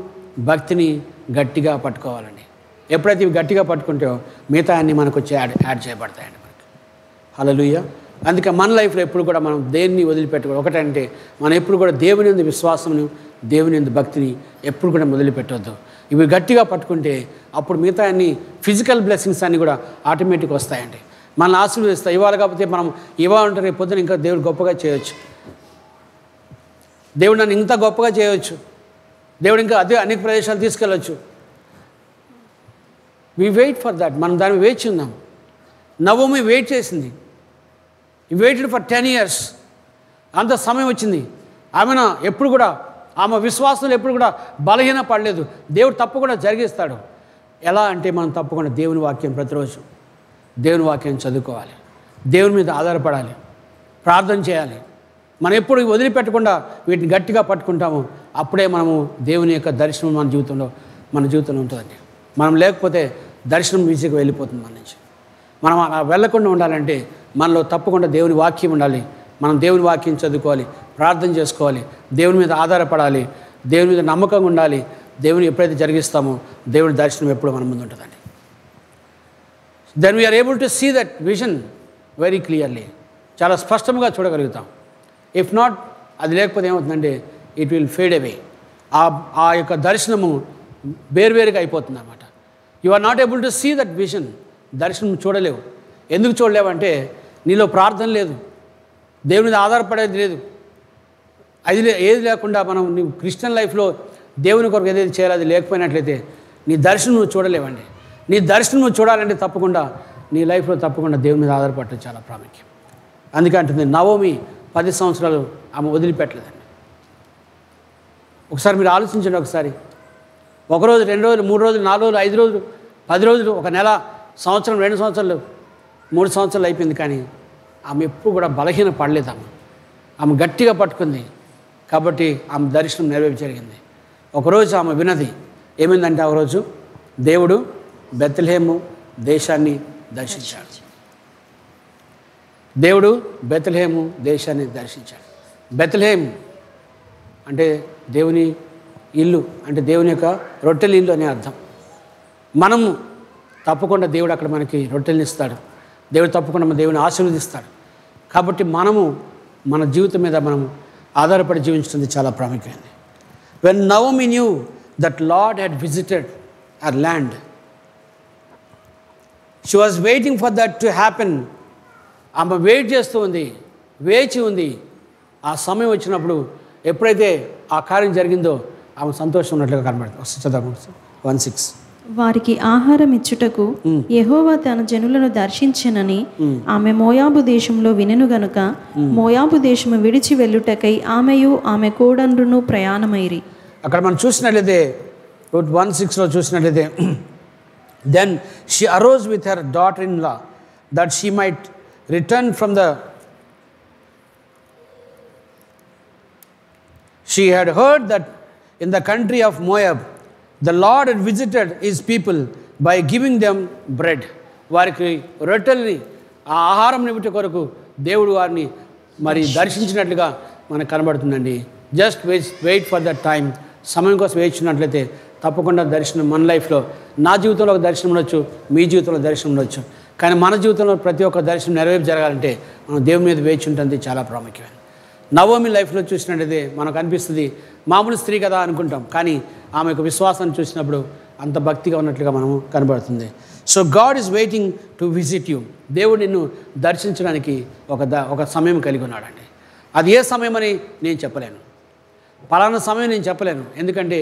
భక్తిని గట్టిగా పట్టుకోవాలండి. ఎప్పుడైతే ఇవి గట్టిగా పట్టుకుంటాయో మిగతా అన్నీ మనకు వచ్చి యాడ్ చేయబడతాయండి మనకి. హల్లెలూయా. అందుకే మన లైఫ్లో ఎప్పుడు కూడా మనం దేన్ని వదిలిపెట్టకూడదు. ఒకటంటే మనం ఎప్పుడు కూడా దేవుని యందు విశ్వాసమును, దేవుని యందు భక్తిని ఎప్పుడు కూడా వదిలిపెట్టవద్దు. ఇవి గట్టిగా పట్టుకుంటే అప్పుడు మిగతా అన్ని ఫిజికల్ బ్లెస్సింగ్స్ అన్నీ కూడా ఆటోమేటిక్గా వస్తాయండి. మనల్ని ఆశీర్వదిస్తాయి. ఇవాళ కాకపోతే మనం ఇవ్వాలంటే రేపు పొద్దున ఇంకా దేవుడు గొప్పగా చేయవచ్చు. దేవుడు నన్ను ఇంత గొప్పగా చేయవచ్చు. దేవుడు ఇంకా అదే అనేక ప్రదేశాలు తీసుకెళ్ళవచ్చు. We wait for that. మనం దాన్ని వేచి ఉన్నాం. నవోమి వెయిట్ చేసింది. ఈ వెయిటెడ్ ఫర్ 10 years. అంత సమయం వచ్చింది. ఆమెను ఎప్పుడు కూడా ఆమె విశ్వాసంలో ఎప్పుడు కూడా బలహీన పడలేదు. దేవుడు తప్పకుండా జరిగిస్తాడు. ఎలా అంటే మనం తప్పకుండా దేవుని వాక్యం ప్రతిరోజు దేవుని వాక్యం చదువుకోవాలి, దేవుని మీద ఆధారపడాలి, ప్రార్థన చేయాలి. మనం ఎప్పుడు వదిలిపెట్టకుండా వీటిని గట్టిగా పట్టుకుంటామో అప్పుడే మనము దేవుని యొక్క దర్శనం మన జీవితంలో ఉంటుందండి. మనం లేకపోతే దర్శనం ఈజీగా వెళ్ళిపోతుంది మన నుంచి. మనం అలా వెళ్ళకుండా ఉండాలంటే మనలో తప్పకుండా దేవుని వాక్యం ఉండాలి. మనం దేవుని వాక్యం చదువుకోవాలి, ప్రార్థన చేసుకోవాలి, దేవుని మీద ఆధారపడాలి, దేవుని మీద నమ్మకంగా ఉండాలి. దేవుని ఎప్పుడైతే జరిగిస్తామో దేవుని దర్శనం ఎప్పుడు మన ముందు ఉంటుందండి. Then we are able to see that vision very clearly. చాలా స్పష్టంగా చూడగలుగుతాం. ఇఫ్ నాట్, అది లేకపోతే ఏమవుతుందంటే ఇట్ విల్ ఫేడ్ అవే. ఆ యొక్క దర్శనము వేరువేరుగా అయిపోతుంది అన్నమాట. You are not able to see that vision. దర్శనం చూడలేవు. ఎందుకు చూడలేవంటే నీలో ప్రార్థన లేదు, దేవుని మీద ఆధారపడేది లేదు. ఏది లేకుండా మనం నీ క్రిస్టియన్ లైఫ్లో దేవుని కొరకు ఏదైతే చేయాలో అది లేకపోయినట్లయితే నీ దర్శనం నువ్వు చూడలేవండి. నీ దర్శనం నువ్వు చూడాలంటే తప్పకుండా నీ లైఫ్లో తప్పకుండా దేవుని మీద ఆధారపడటం చాలా ప్రాముఖ్యం. అందుకే అంటుంది నవోమి 10 సంవత్సరాలు ఆమె వదిలిపెట్టలేదండి. ఒకసారి మీరు ఆలోచించండి. ఒకసారి 1 రోజు, 2 రోజులు, 3 రోజులు, 4 రోజులు, 5 రోజులు, 10 రోజులు, 1 నెల, సంవత్సరం, 2 సంవత్సరాలు, 3 సంవత్సరాలు అయిపోయింది. కానీ ఆమె ఎప్పుడు కూడా బలహీన పడలేదు. ఆమె గట్టిగా పట్టుకుంది కాబట్టి ఆమె దర్శనం నెరవేర్చి జరిగింది. ఒకరోజు ఆమె విన్నది ఏమైందంటే, ఆ రోజు దేవుడు బెత్లెహేము దేశాన్ని దర్శించాడు. దేవుడు బెత్లెహేము దేశాన్ని దర్శించాడు. బెత్లెహేం అంటే దేవుని ఇల్లు, అంటే దేవుని యొక్క రొట్టెల ఇల్లు అనే అర్థం. మనము తప్పకుండా దేవుడు అక్కడ మనకి రొట్టెల్ని ఇస్తాడు. దేవుడు తప్పకుండా మన దేవుని ఆశీర్వదిస్తాడు. కాబట్టి మనము మన జీవితం మీద మనం ఆధారపడి జీవించుతుంది చాలా ప్రాముఖ్యమైనది. When Naomi knew that Lord had visited our land, she was waiting for that to happen ఆమె వెయిట్ చేస్తూ ఉంది, వేచి ఉంది. ఆ సమయం వచ్చినప్పుడు ఎప్పుడైతే ఆ కార్యం జరిగిందో ఆమె సంతోషం ఉన్నట్లుగా కనబడుతుంది. చదవండి 1:6. వారికి ఆహారం ఇచ్చుటకు యెహోవా తన జనులను దర్శించెనని ఆమె మోయాబు దేశంలో వినెను గనుక మోయాబు దేశము విడిచి వెళ్ళుటకై ఆమెయు ఆమె కోడండ్రును ప్రయాణమైరి. అక్కడ మనం చూసినట్లయితే 1:6లో చూసినట్లయితే then she arose with her daughter in law that she might return from the she had heard that in the country of Moab the Lord had visited his people by giving them bread. వారికి రొట్టెల్ని ఆ ఆహారం నిమిటి కొరకు దేవుడు వారిని మరి దర్శించినట్లుగా మనకు కనబడుతుందండి. Just wait for that time. సమయం కోసం వేచినట్లయితే తప్పకుండా దర్శనం మన లైఫ్లో, నా జీవితంలో ఒక దర్శనం ఉండొచ్చు, మీ జీవితంలో దర్శనం ఉండొచ్చు. కానీ మన జీవితంలో ప్రతి ఒక్క దర్శనం నెరవేర్పు జరగాలంటే మనం దేవుని మీద వేచి ఉంటుంది చాలా ప్రాముఖ్యమైనది. నవోమి లైఫ్లో చూసినట్లయితే మనకు అనిపిస్తుంది మామూలు స్త్రీ కదా అనుకుంటాం, కానీ ఆమె యొక్క విశ్వాసాన్ని చూసినప్పుడు అంత భక్తిగా ఉన్నట్లుగా మనము కనబడుతుంది. So God is waiting to visit you. దేవుడు నిన్ను దర్శించడానికి ఒక సమయం కలిగి ఉన్నాడండి. అది ఏ సమయం అని నేను చెప్పలేను, పలానా సమయం నేను చెప్పలేను. ఎందుకంటే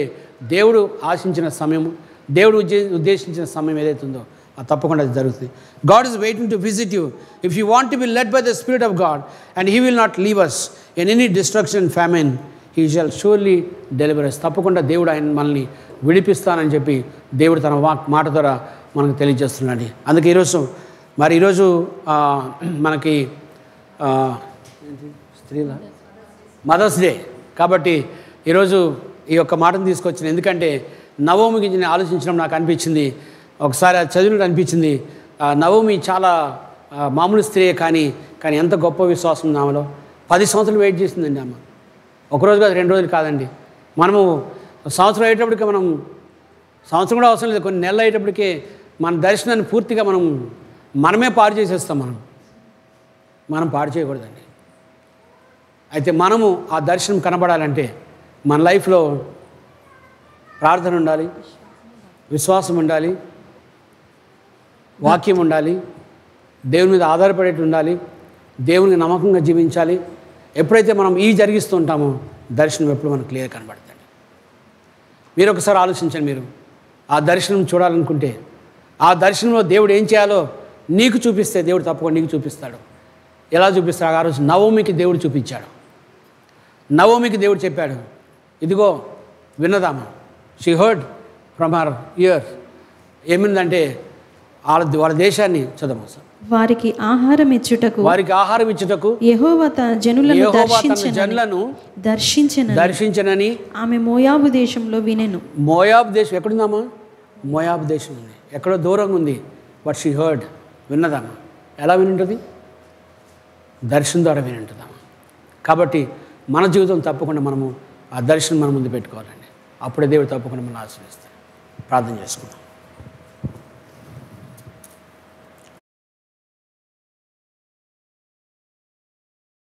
దేవుడు ఆశించిన సమయము, దేవుడు ఉద్దేశించిన సమయం ఏదైతే ఉందో అది తప్పకుండా అది జరుగుతుంది. God is waiting to visit you if you want to be led by the spirit of God and he will not leave us in any destruction famine. He shall surely deliver us. తప్పకుండా దేవుడు ఆయన మనల్ని విడిపిస్తానని చెప్పి దేవుడు తన మాట ద్వారా మనకు తెలియజేస్తున్నాడు. అందుకే ఈరోజు మనకి స్త్రీల మదర్స్ డే కాబట్టి ఈరోజు ఈ యొక్క మాటను తీసుకొచ్చిన. ఎందుకంటే నవోమి గురించి నేను ఆలోచించడం నాకు అనిపించింది, ఒకసారి అది చదివినట్టు అనిపించింది. నవోమి చాలా మామూలు స్త్రీయే, కానీ ఎంత గొప్ప విశ్వాసం ఉంది ఆమెలో. 10 సంవత్సరాలు వెయిట్ చేసిందండి ఆమె. ఒకరోజు కాదు, 2 రోజులు కాదండి. మనము సంవత్సరం అయ్యేటప్పటికే సంవత్సరం కూడా అవసరం లేదు, కొన్ని నెలలు అయ్యేటప్పటికే మన దర్శనాన్ని పూర్తిగా మనమే పాడు చేసేస్తాం. మనం పాడు చేయకూడదండి. అయితే మనము ఆ దర్శనం కనబడాలంటే మన లైఫ్లో ప్రార్థన ఉండాలి, విశ్వాసం ఉండాలి, వాక్యం ఉండాలి, దేవుని మీద ఆధారపడేట్టు ఉండాలి, దేవునికి నమ్మకంగా జీవించాలి. ఎప్పుడైతే మనం జరిగిస్తూ ఉంటామో దర్శనం ఎప్పుడు మనకు క్లియర్ కనబడుతుంది. మీరు ఒకసారి ఆలోచించండి. మీరు ఆ దర్శనం చూడాలనుకుంటే ఆ దర్శనంలో దేవుడు ఏం చేయాలో నీకు చూపిస్తే దేవుడు తప్పకుండా నీకు చూపిస్తాడు. ఎలా చూపిస్తాడు? ఆ రోజు నవోమికి దేవుడు చూపించాడు. నవోమికి దేవుడు చెప్పాడు, ఇదిగో విన్నదామా. She heard from her ear. ఏమిందంటే వాళ్ళ దేశాన్ని చదవము సార్. వారికి ఆహారం ఇచ్చుటకు యెహోవా తన జనులను దర్శించెనని ఆమె మోయాబు దేశంలో వినెను. మోయాబు దేశం ఎక్కడుందామా? మోయాబు దేశం ఉంది, ఎక్కడో దూరంగా ఉంది. బట్ షీ హర్డ్, విన్నదామా. ఎలా వినుంటుంది? దర్శనం ద్వారా వినుంటుందామా. కాబట్టి మన జీవితం తప్పకుండా మనము ఆ దర్శనం మన ముందు పెట్టుకోవాలండి. అప్పుడే దేవుడు తప్పకుండా మనం ఆశీర్వదిస్తాడు. ప్రార్థన చేసుకుందాం.